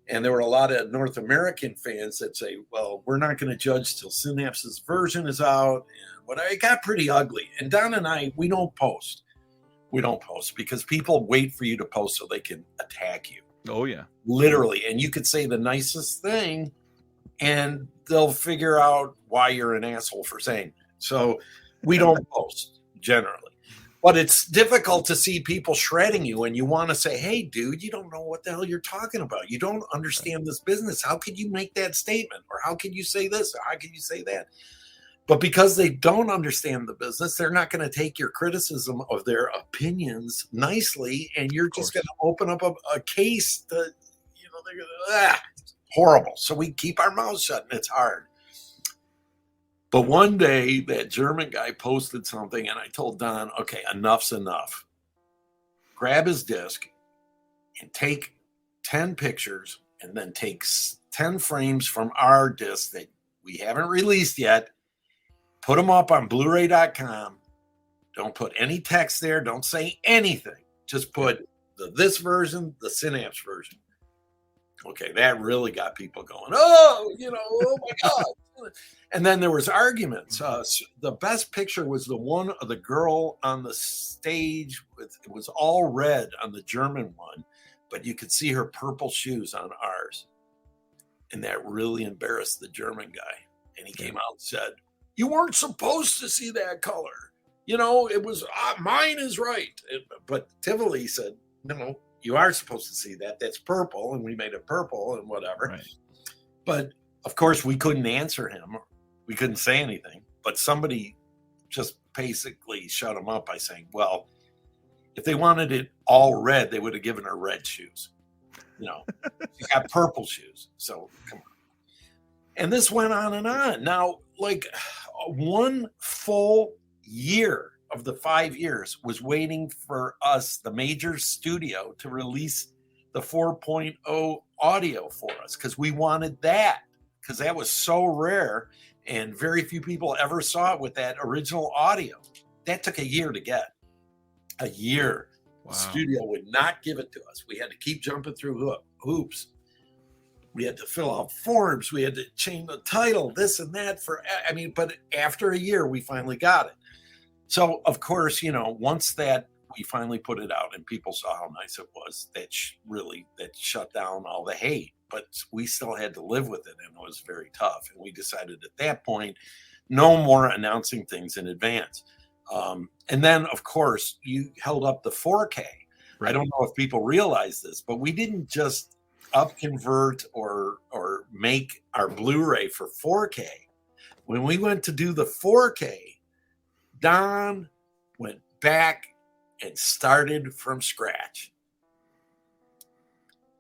And there were a lot of North American fans that say, well, we're not going to judge till Synapse's version is out. And it got pretty ugly. And Don and I, we don't post. We don't post because people wait for you to post so they can attack you. Oh, yeah. Literally. And you could say the nicest thing and they'll figure out why you're an asshole for saying it. So we don't post generally. But it's difficult to see people shredding you and you want to say, hey, dude, you don't know what the hell you're talking about. You don't understand this business. How could you make that statement? Or how could you say this? Or how could you say that? But because they don't understand the business, they're not going to take your criticism of their opinions nicely, and you're just going to open up a case that, they're going to, horrible. So we keep our mouths shut, and it's hard. But one day, that German guy posted something, and I told Don, okay, enough's enough. Grab his disc and take 10 pictures, and then take 10 frames from our disc that we haven't released yet. Put them up on Blu-ray.com. Don't put any text there. Don't say anything. Just put this version, the Synapse version. Okay, that really got people going. Oh my God. And then there was arguments. The best picture was the one of the girl on the stage. It was all red on the German one, but you could see her purple shoes on ours. And that really embarrassed the German guy. And he came out and said, you weren't supposed to see that color. It was mine is right. But Tivoli said, no, you are supposed to see that. That's purple. And we made it purple and whatever. Right. But of course, we couldn't answer him. We couldn't say anything. But somebody just basically shut him up by saying, well, if they wanted it all red, they would have given her red shoes. She got purple shoes. So come on. And this went on and on. Now, like 1 full year of the 5 years was waiting for us, the major studio, to release the 4.0 audio for us because we wanted that because that was so rare and very few people ever saw it with that original audio. That took a year to get. A year. Wow. The studio would not give it to us. We had to keep jumping through hoops. We had to fill out forms. We had to change the title, this and that but after a year, we finally got it. So of course, once that we finally put it out and people saw how nice it was, that shut down all the hate. But we still had to live with it, and it was very tough. And we decided at that point, no more announcing things in advance. And then, of course, you held up the 4K. Right. I don't know if people realize this, but we didn't just upconvert or make our Blu-ray for 4K. When we went to do the 4K, Don went back and started from scratch.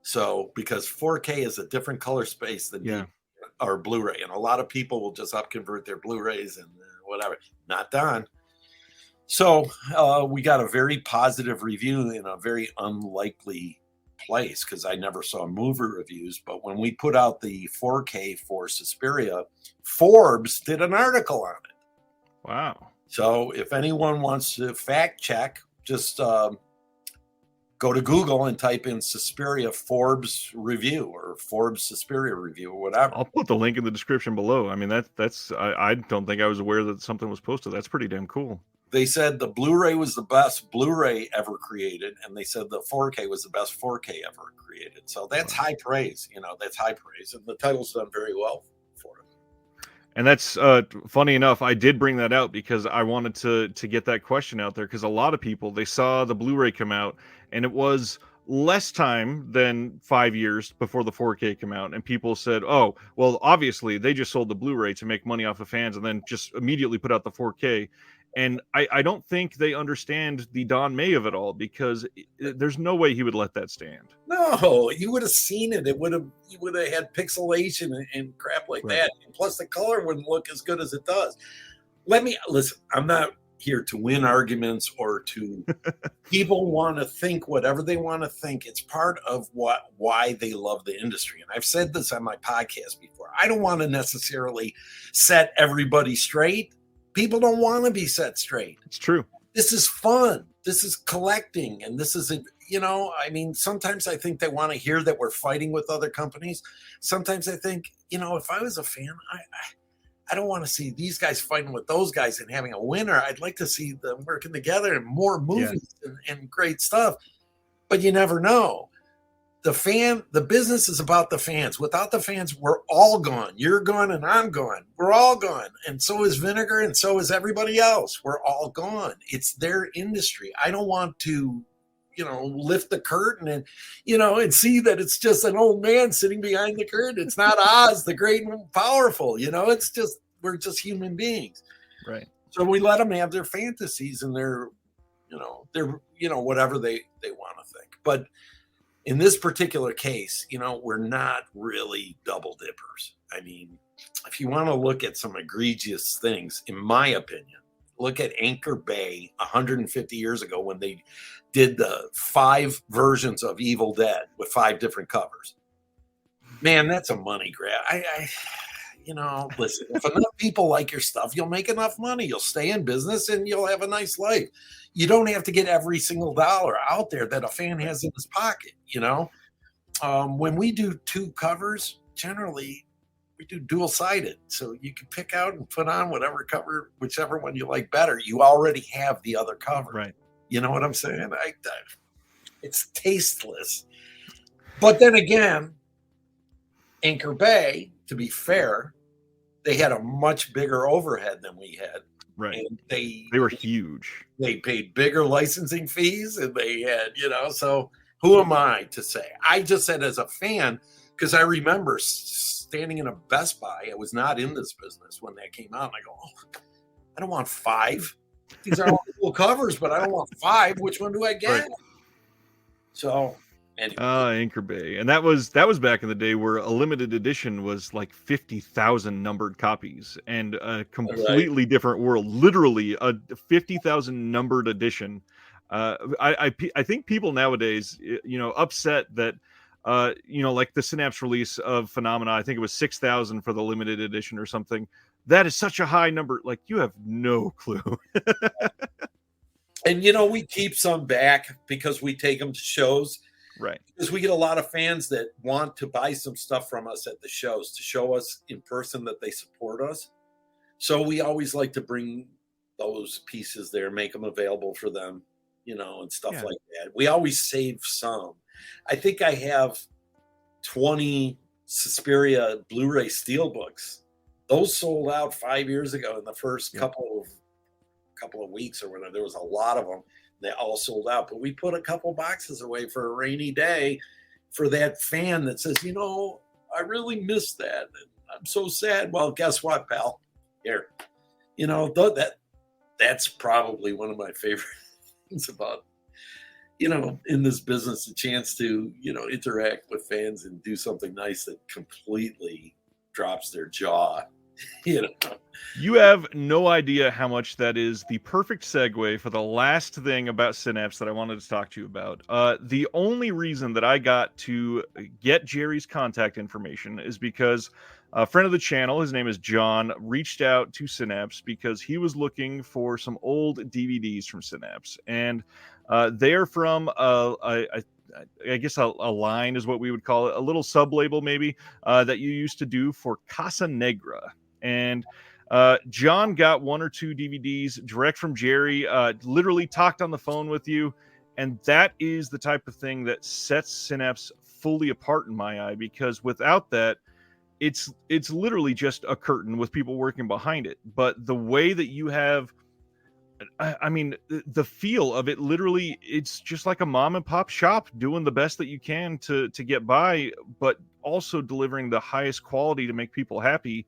So, because 4K is a different color space than our Blu-ray, and a lot of people will just upconvert their Blu-rays and whatever. Not Don. So we got a very positive review in a very unlikely place, because I never saw movie reviews. But when we put out the 4K for Suspiria, Forbes did an article on it. Wow. So if anyone wants to fact check, just go to Google and type in Suspiria Forbes review or Forbes Suspiria review or whatever. I'll put the link in the description below. I mean, that's I don't think I was aware that something was posted. That's pretty damn cool. They said the Blu-ray was the best Blu-ray ever created, and they said the 4K was the best 4K ever created. So that's high praise. That's high praise, and the title's done very well for it. And that's funny enough. I did bring that out because I wanted to get that question out there, because a lot of people, they saw the Blu-ray come out, and it was less time than 5 years before the 4K came out, and people said, "Oh, well, obviously they just sold the Blu-ray to make money off of fans, and then just immediately put out the 4K." And I don't think they understand the Don May of it all, because there's no way he would let that stand. No, you would have seen it. You would have had pixelation and crap like that. And plus, the color wouldn't look as good as it does. Listen. I'm not here to win arguments or to people want to think whatever they want to think. It's part of why they love the industry. And I've said this on my podcast before. I don't want to necessarily set everybody straight. People don't want to be set straight. It's true. This is fun. This is collecting. And this is, sometimes I think they want to hear that we're fighting with other companies. Sometimes I think, if I was a fan, I don't want to see these guys fighting with those guys and having a winner. I'd like to see them working together and more movies and great stuff. But you never know. The business is about the fans. Without the fans, we're all gone. You're gone and I'm gone. We're all gone. And so is Vinegar, and so is everybody else. We're all gone. It's their industry. I don't want to, lift the curtain and see that it's just an old man sitting behind the curtain. It's not Oz, the great and powerful. It's just, we're just human beings. Right. So we let them have their fantasies and their whatever they want to think. But in this particular case, we're not really double dippers. I mean, if you want to look at some egregious things, in my opinion, look at Anchor Bay 150 years ago when they did the 5 versions of Evil Dead with 5 different covers. Man, that's a money grab. Listen, if enough people like your stuff, you'll make enough money. You'll stay in business and you'll have a nice life. You don't have to get every single dollar out there that a fan has in his pocket. When we do 2 covers, generally we do dual-sided. So you can pick out and put on whatever cover, whichever one you like better. You already have the other cover. Right. You know what I'm saying? It's tasteless. But then again, Anchor Bay, to be fair, they had a much bigger overhead than we had. Right. And they were huge. They paid bigger licensing fees, and they had, so who am I to say? I just said as a fan, because I remember standing in a Best Buy. I was not in this business when that came out. And I go, I don't want 5. These are all cool covers, but I don't want 5. Which one do I get? Right. So anyway. Anchor Bay. And that was back in the day where a limited edition was like 50,000 numbered copies, and a completely different world. Literally a 50,000 numbered edition. I think people nowadays, upset that, like the Synapse release of Phenomena, I think it was 6,000 for the limited edition or something. That is such a high number. Like, you have no clue. And, we keep some back because we take them to shows. Right. Because we get a lot of fans that want to buy some stuff from us at the shows to show us in person that they support us. So we always like to bring those pieces there, make them available for them, and stuff Yeah. like that. We always save some. I think I have 20 Suspiria Blu-ray steelbooks. Those sold out 5 years ago in the first Yeah. couple of weeks or whatever. There was a lot of them. They all sold out, but we put a couple boxes away for a rainy day for that fan that says, I really miss that. And I'm so sad. Well, guess what, pal? Here, that's probably one of my favorite things about, in this business, a chance to, interact with fans and do something nice that completely drops their jaw. You have no idea how much that is the perfect segue for the last thing about Synapse that I wanted to talk to you about. The only reason that I got to get Jerry's contact information is because a friend of the channel, his name is John, reached out to Synapse because he was looking for some old DVDs from Synapse. And they're from I guess a line is what we would call it, a little sub-label maybe, that you used to do for Casa Negra. And John got 1 or 2 DVDs direct from Jerry, literally talked on the phone with you. And that is the type of thing that sets Synapse fully apart in my eye, because without that, it's literally just a curtain with people working behind it. But the way that you have, I mean, the feel of it, literally, it's just like a mom and pop shop doing the best that you can to get by, but also delivering the highest quality to make people happy.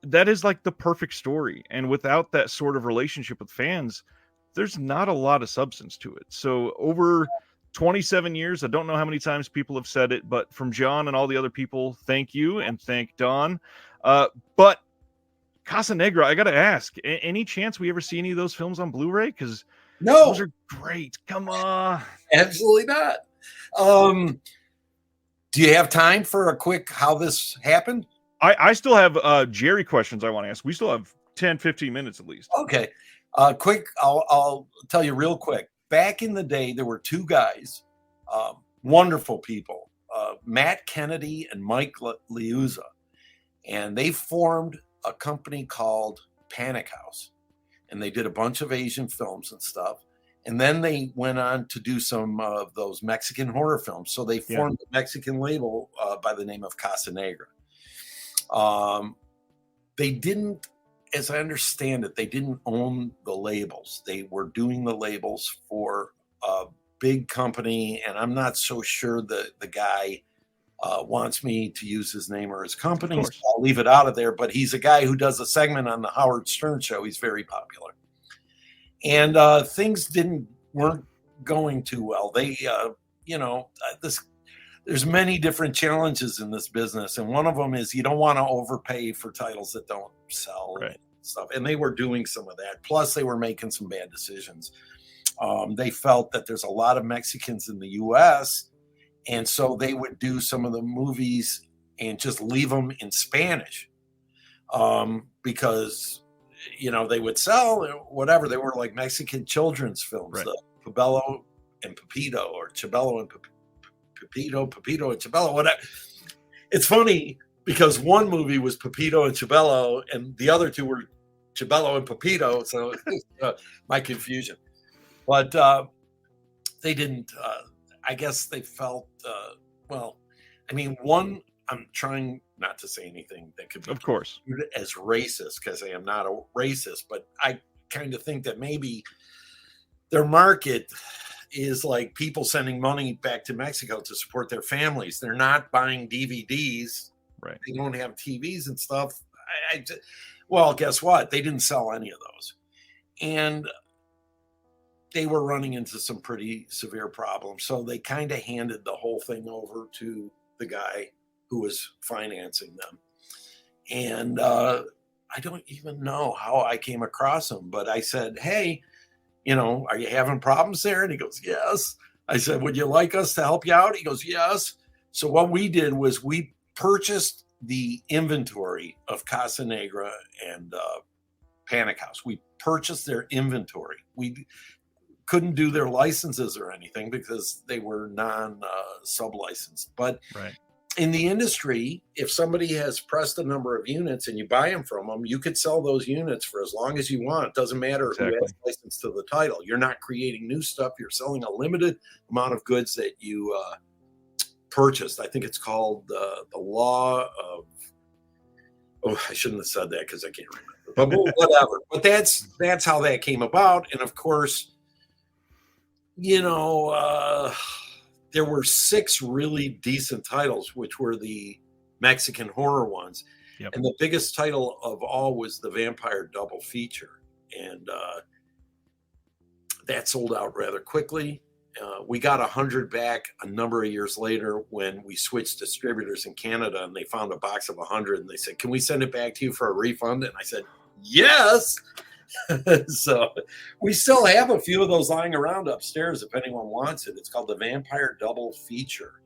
That is like the perfect story. And without that sort of relationship with fans, there's not a lot of substance to it. So over 27 years, I don't know how many times people have said it, but from John and all the other people, thank you, and thank Don. But Casa Negra, I got to ask, any chance we ever see any of those films on Blu-ray? Because No, those are great. Come on. absolutely not. Do you have time for a quick how this happened? I still have Jerry questions I want to ask. We still have 10, 15 minutes at least. Okay. Quick, I'll tell you real quick. Back in the day, there were 2 guys, wonderful people, Matt Kennedy and Mike Liuzza, and they formed a company called Panic House, and they did a bunch of Asian films and stuff. And then they went on to do some of those Mexican horror films. So they formed a Mexican label by the name of Casa Negra. They didn't, as I understand it, they didn't own the labels. They were doing the labels for a big company, and I'm not so sure that the guy wants me to use his name or his company, so I'll leave it out of there. But he's a guy who does a segment on the Howard Stern show. He's very popular, and things weren't going too well. They, there's many different challenges in this business, and one of them is you don't want to overpay for titles that don't sell and stuff. And they were doing some of that. Plus, they were making some bad decisions. They felt that there's a lot of Mexicans in the U.S., and so they would do some of the movies and just leave them in Spanish because, they would sell whatever. They were like Mexican children's films, the Pabello and Pepito, or Chabelo and Pepito and Chabelo, whatever. It's funny because one movie was Pepito and Chabelo, and the other 2 were Chabelo and Pepito. So my confusion. But they didn't, I guess they felt, one, I'm trying not to say anything that could be of course as racist, because I am not a racist, but I kind of think that maybe their market is like people sending money back to Mexico to support their families. They're not buying DVDs. Right. They don't have TVs and stuff. Well, guess what? They didn't sell any of those. And they were running into some pretty severe problems. So they kind of handed the whole thing over to the guy who was financing them. And I don't even know how I came across him, but I said, hey, are you having problems there? And he goes, yes. I said, would you like us to help you out? He goes, yes. So what we did was we purchased the inventory of Casa Negra and Panic House. We purchased their inventory. We couldn't do their licenses or anything because they were non-sub-licensed. But in the industry, if somebody has pressed a number of units and you buy them from them, you could sell those units for as long as you want. It doesn't matter who Exactly. has license to the title. You're not creating new stuff. You're selling a limited amount of goods that you purchased. I think it's called the law of. Oh, I shouldn't have said that because I can't remember. But whatever. But that's how that came about. And of course, there were 6 really decent titles, which were the Mexican horror ones. Yep. And the biggest title of all was the Vampire Double Feature. And that sold out rather quickly. We got 100 back a number of years later when we switched distributors in Canada, and they found a box of 100 and they said, "Can we send it back to you for a refund?" And I said, "Yes." So we still have a few of those lying around upstairs if anyone wants it. It's called the Vampire Double Feature.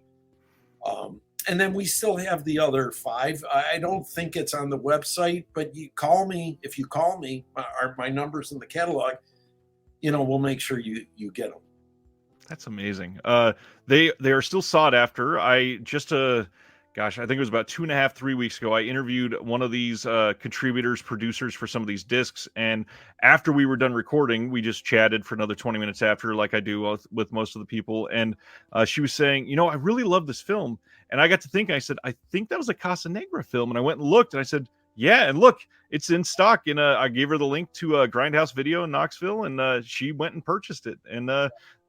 And then we still have the other 5. I don't think it's on the website, but you call me. If you call me, my number's in the catalog, we'll make sure you get them. That's amazing. They are still sought after. I think it was about 2.5, 3 weeks ago, I interviewed one of these contributors, producers for some of these discs. And after we were done recording, we just chatted for another 20 minutes after, like I do with most of the people. And she was saying, I really love this film. And I got to think, I said, I think that was a Casa Negra film. And I went and looked and I said, yeah, and look, it's in stock. And I gave her the link to a Grindhouse Video in Knoxville, and she went and purchased it. And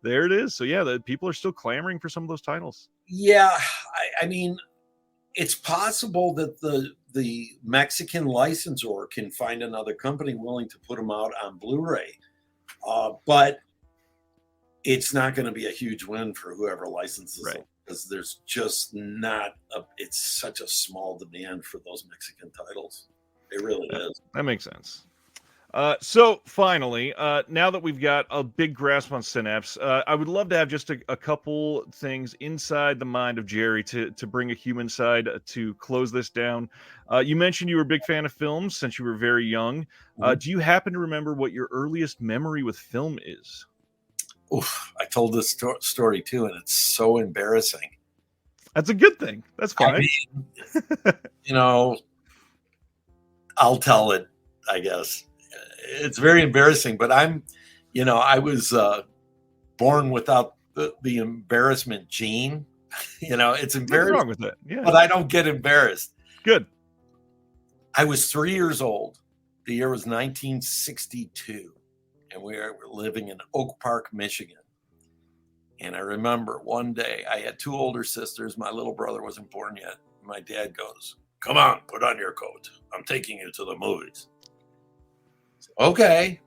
there it is. So yeah, the people are still clamoring for some of those titles. Yeah, I mean, it's possible that the Mexican licensor can find another company willing to put them out on Blu-ray, but it's not going to be a huge win for whoever licenses them, because there's just it's such a small demand for those Mexican titles. It really is. That makes sense. So finally, now that we've got a big grasp on Synapse, I would love to have just a couple things inside the mind of Jerry to bring a human side to close this down. You mentioned you were a big fan of films since you were very young. Do you happen to remember what your earliest memory with film is? Oof, I told this story too, and it's so embarrassing. That's a good thing. That's fine. I mean, I'll tell it, I guess. It's very embarrassing, but I was born without the embarrassment gene. It's embarrassing. Nothing wrong with it. Yeah. But I don't get embarrassed. Good. I was 3 years old. The year was 1962, and we were living in Oak Park, Michigan. And I remember one day I had 2 older sisters. My little brother wasn't born yet. My dad goes, "Come on, put on your coat. I'm taking you to the movies." Okay.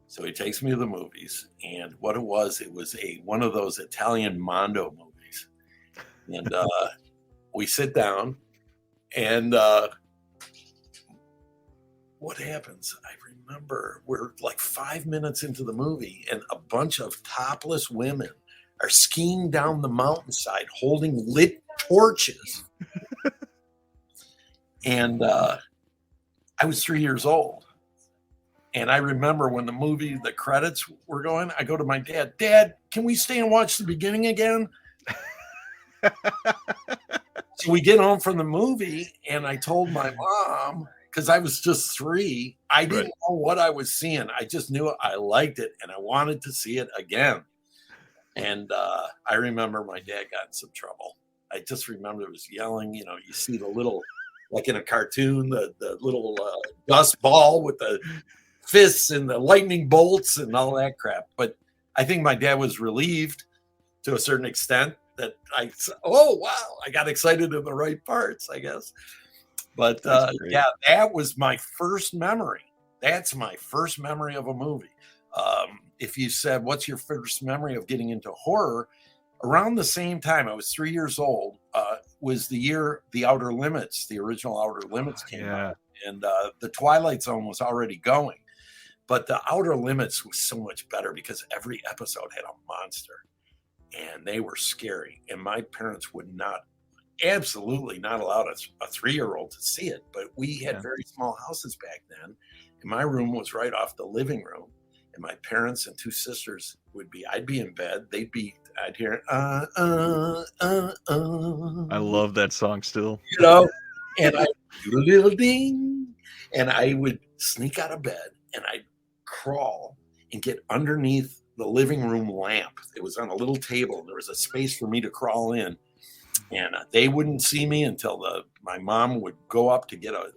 So he takes me to the movies, and what it was one of those Italian Mondo movies. And we sit down, and what happens? I remember we're like 5 minutes into the movie, and a bunch of topless women are skiing down the mountainside holding lit torches. And I was 3 years old. And I remember when the credits were going, I go to my dad, "Dad, can we stay and watch the beginning again?" So we get home from the movie, and I told my mom, because I was just 3, I didn't know what I was seeing. I just knew I liked it, and I wanted to see it again. And I remember my dad got in some trouble. I just remember it was yelling. You see the little, like in a cartoon, the little dust ball with the fists and the lightning bolts and all that crap. But I think my dad was relieved to a certain extent that oh, wow, I got excited in the right parts, I guess. But yeah, that was my first memory. That's my first memory of a movie. If you said, what's your first memory of getting into horror? Around the same time, I was 3 years old, was the year The Outer Limits, the original Outer Limits came out. And the Twilight Zone was already going. But the Outer Limits was so much better because every episode had a monster, and they were scary. And my parents would absolutely not allow a 3-year-old to see it. But we had very small houses back then, and my room was right off the living room. And my parents and 2 sisters I'd be in bed. They'd be I'd hear, I love that song still. you know, and I do a little ding, and I would sneak out of bed and I'd crawl and get underneath the living room lamp. It was on a little table, and there was a space for me to crawl in, and they wouldn't see me until my mom would go up to get a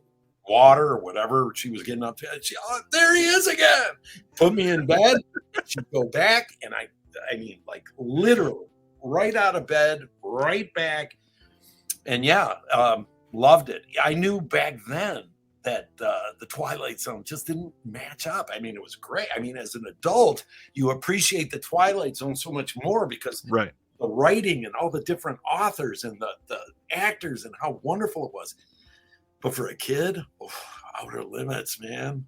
water or whatever she was getting up to. Oh, there he is again. Put me in bed. She'd go back, and I mean, like literally right out of bed, right back. And yeah, loved it. I knew back then that the Twilight Zone just didn't match up. I mean, it was great. I mean, as an adult, you appreciate the Twilight Zone so much more because Right. the writing and all the different authors and the actors and how wonderful it was. But for a kid, Outer Limits, man.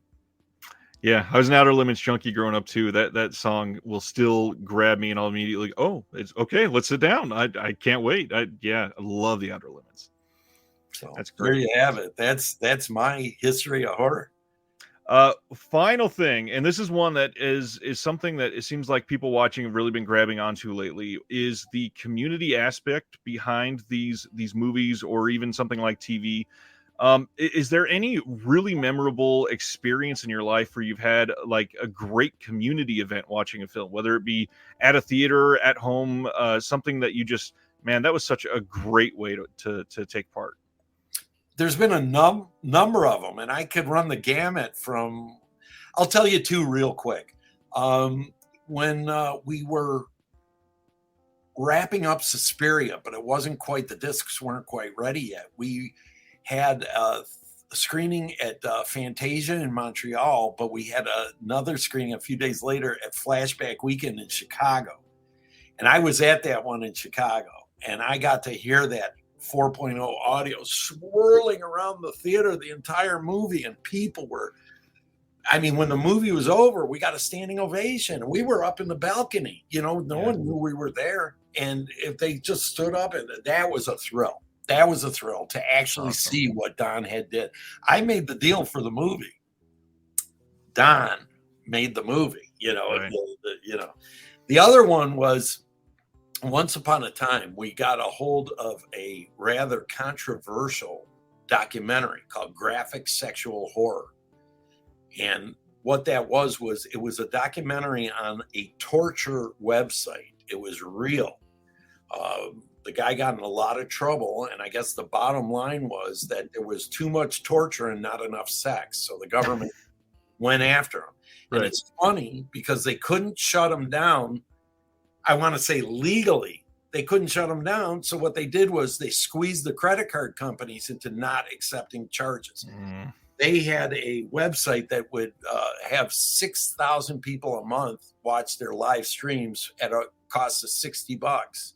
Yeah, I was an Outer Limits junkie growing up too. That song will still grab me, and I'll immediately, oh, it's okay. Let's sit down. I can't wait. I love the Outer Limits. So That's there great. you have it. That's my history of horror. Final thing, and this is one that is something that it seems like people watching have really been grabbing onto lately, is the community aspect behind these movies or even something like TV. Is there any really memorable experience in your life where you've had like a great community event watching a film, whether it be at a theater, at home, something that you just, man, that was such a great way to take part? There's been a number of them, and I could run the gamut from. I'll tell you two real quick. When we were wrapping up Suspiria, but it wasn't quite, the discs weren't quite ready yet. We had a screening at Fantasia in Montreal, but we had another screening a few days later at Flashback Weekend in Chicago. And I was at that one in Chicago, and I got to hear that 4.0 audio swirling around the theater the entire movie, and people were, I mean, when the movie was over, we got a standing ovation. We were up in the balcony, no one knew we were there. And if they just stood up, and that was a thrill. That was a thrill to actually see what Don had did. I made the deal for the movie. Don made the movie, Right. The other one was, once upon a time, we got a hold of a rather controversial documentary called Graphic Sexual Horror. And what that was it was a documentary on a torture website. It was real. The guy got in a lot of trouble, and I guess the bottom line was that there was too much torture and not enough sex. So the government went after him. Right. And it's funny because they couldn't shut him down. I want to say legally, they couldn't shut him down. So what they did was they squeezed the credit card companies into not accepting charges. Mm. They had a website that would have 6,000 people a month watch their live streams at a cost of $60.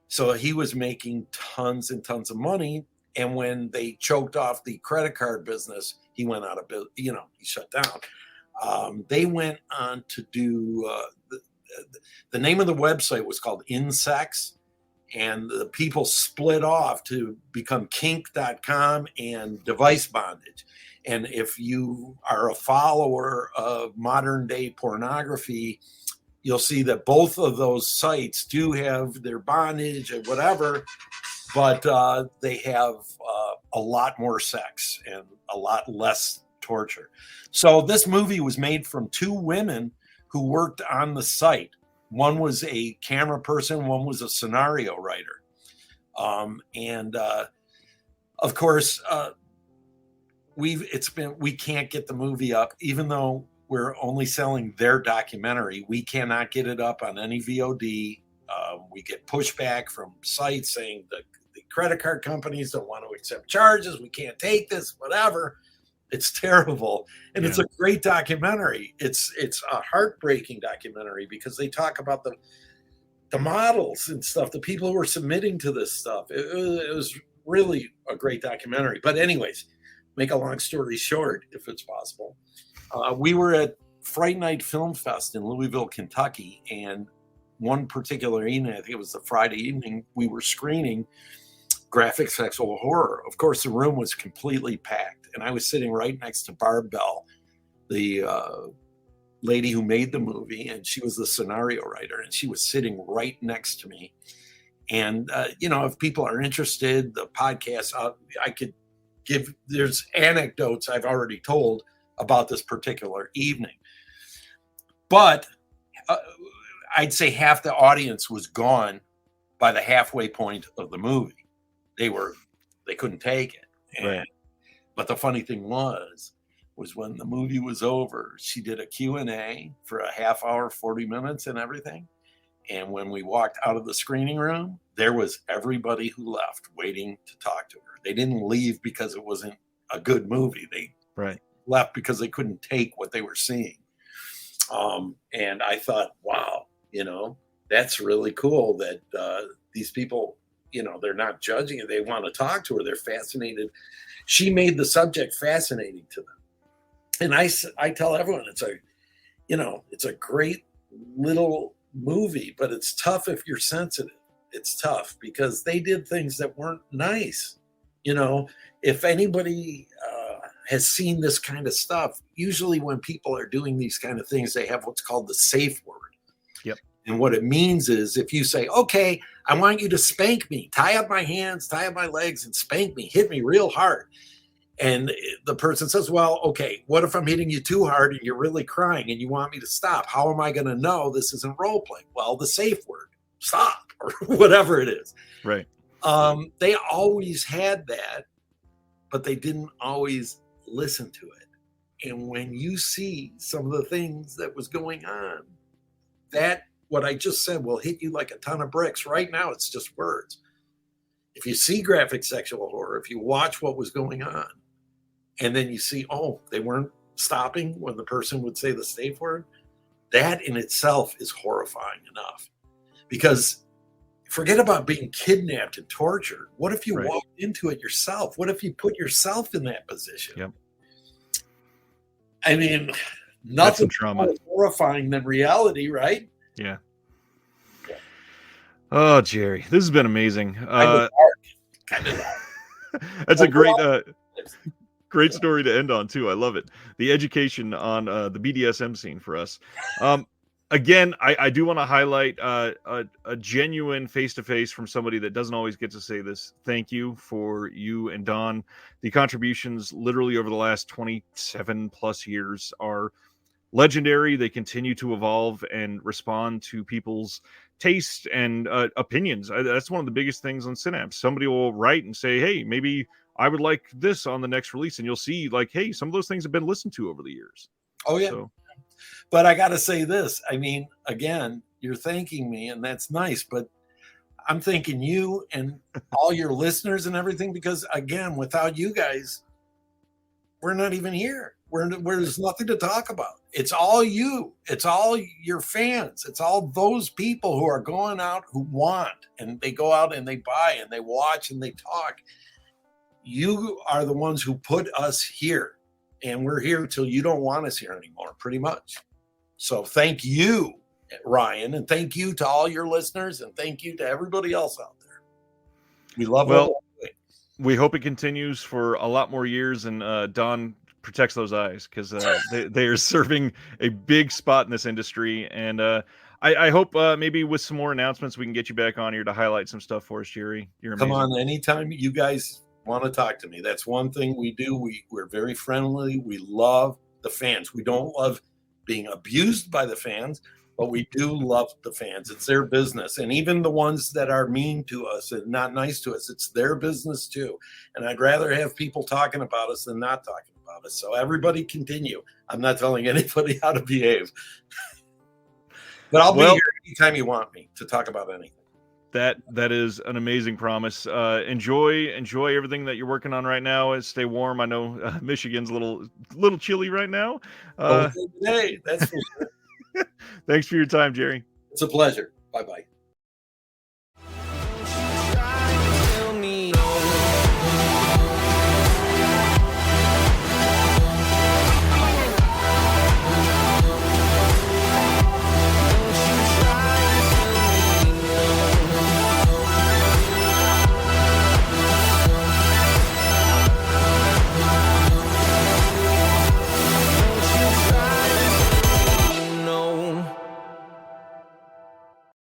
So he was making tons and tons of money. And when they choked off the credit card business, he went out of business, he shut down. They went on to do, the name of the website was called Insex, and the people split off to become kink.com and Device Bondage. And if you are a follower of modern day pornography, you'll see that both of those sites do have their bondage and whatever, but they have a lot more sex and a lot less torture. So this movie was made from two women who worked on the site. One was a camera person, one was a scenario writer. Of course, we can't get the movie up, even though we're only selling their documentary. We cannot get it up on any VOD. We get pushback from sites saying the credit card companies don't want to accept charges. We can't take this, whatever. It's terrible. And it's a great documentary. It's a heartbreaking documentary because they talk about the models and stuff, the people who were submitting to this stuff. It was really a great documentary. But anyways, make a long story short, if it's possible. We were at Fright Night Film Fest in Louisville, Kentucky, and one particular evening, I think it was the Friday evening, we were screening Graphic Sexual Horror. Of course, the room was completely packed, and I was sitting right next to Barb Bell, the lady who made the movie, and she was the scenario writer, and she was sitting right next to me. And if people are interested, the podcast, I could give. There's anecdotes I've already told about this particular evening, but I'd say half the audience was gone by the halfway point of the movie. They couldn't take it. Right. But the funny thing was when the movie was over, she did a Q&A for a half hour, 40 minutes and everything. And when we walked out of the screening room, there was everybody who left waiting to talk to her. They didn't leave because it wasn't a good movie. They left because they couldn't take what they were seeing. And I thought, wow, that's really cool that these people, they're not judging it. They want to talk to her. They're fascinated. She made the subject fascinating to them. And I tell everyone it's a great little movie, but it's tough if you're sensitive. It's tough because they did things that weren't nice. If anybody has seen this kind of stuff, usually when people are doing these kind of things, they have what's called the safe word. Yep. And what it means is if you say, okay, I want you to spank me, tie up my hands, tie up my legs and spank me, hit me real hard. And the person says, well, okay, what if I'm hitting you too hard and you're really crying and you want me to stop? How am I going to know this isn't role play? Well, the safe word, stop, or whatever it is. Right. They always had that, but they didn't always listen to it. And when you see some of the things that was going on, that what I just said will hit you like a ton of bricks. Right now, it's just words. If you see graphic sexual horror, if you watch what was going on, and then you see, oh, they weren't stopping when the person would say the safe word, that in itself is horrifying enough. Because forget about being kidnapped and tortured. What if you walked into it yourself? What if you put yourself in that position? Yep. I mean, nothing more horrifying than reality, right? Yeah. Oh, Jerry, this has been amazing. Kind of dark. That's a great story to end on too. I love it. The education on the BDSM scene for us. Again, I do want to highlight a genuine face-to-face from somebody that doesn't always get to say this. Thank you for you and Don. The contributions literally over the last 27 plus years are legendary. They continue to evolve and respond to people's taste and opinions. That's one of the biggest things on Synapse. Somebody will write and say, hey, maybe I would like this on the next release. And you'll see like, hey, some of those things have been listened to over the years. Oh, yeah. But I got to say this. I mean, again, you're thanking me and that's nice, but I'm thanking you and all your listeners and everything, because again, without you guys, we're not even here. There's nothing to talk about. It's all you. It's all your fans. It's all those people who are going out who want, and they go out and they buy and they watch and they talk. You are the ones who put us here, and we're here till you don't want us here anymore, pretty much. So thank you, Ryan, and thank you to all your listeners, and thank you to everybody else out there. We love it. We hope it continues for a lot more years, and Don protects those eyes, because they are serving a big spot in this industry. And I hope maybe with some more announcements we can get you back on here to highlight some stuff for us, Jerry. You're amazing. Come on, anytime you guys want to talk to me. That's one thing we do. We're very friendly. We love the fans. We don't love being abused by the fans, but we do love the fans. It's their business. And even the ones that are mean to us and not nice to us, it's their business too. And I'd rather have people talking about us than not talking about us. So everybody continue. I'm not telling anybody how to behave. But I'll be here anytime you want me to talk about anything. That is an amazing promise. Enjoy everything that you're working on right now. Stay warm. I know Michigan's a little chilly right now. Today, that's for sure. Thanks for your time, Jerry. It's a pleasure. Bye-bye.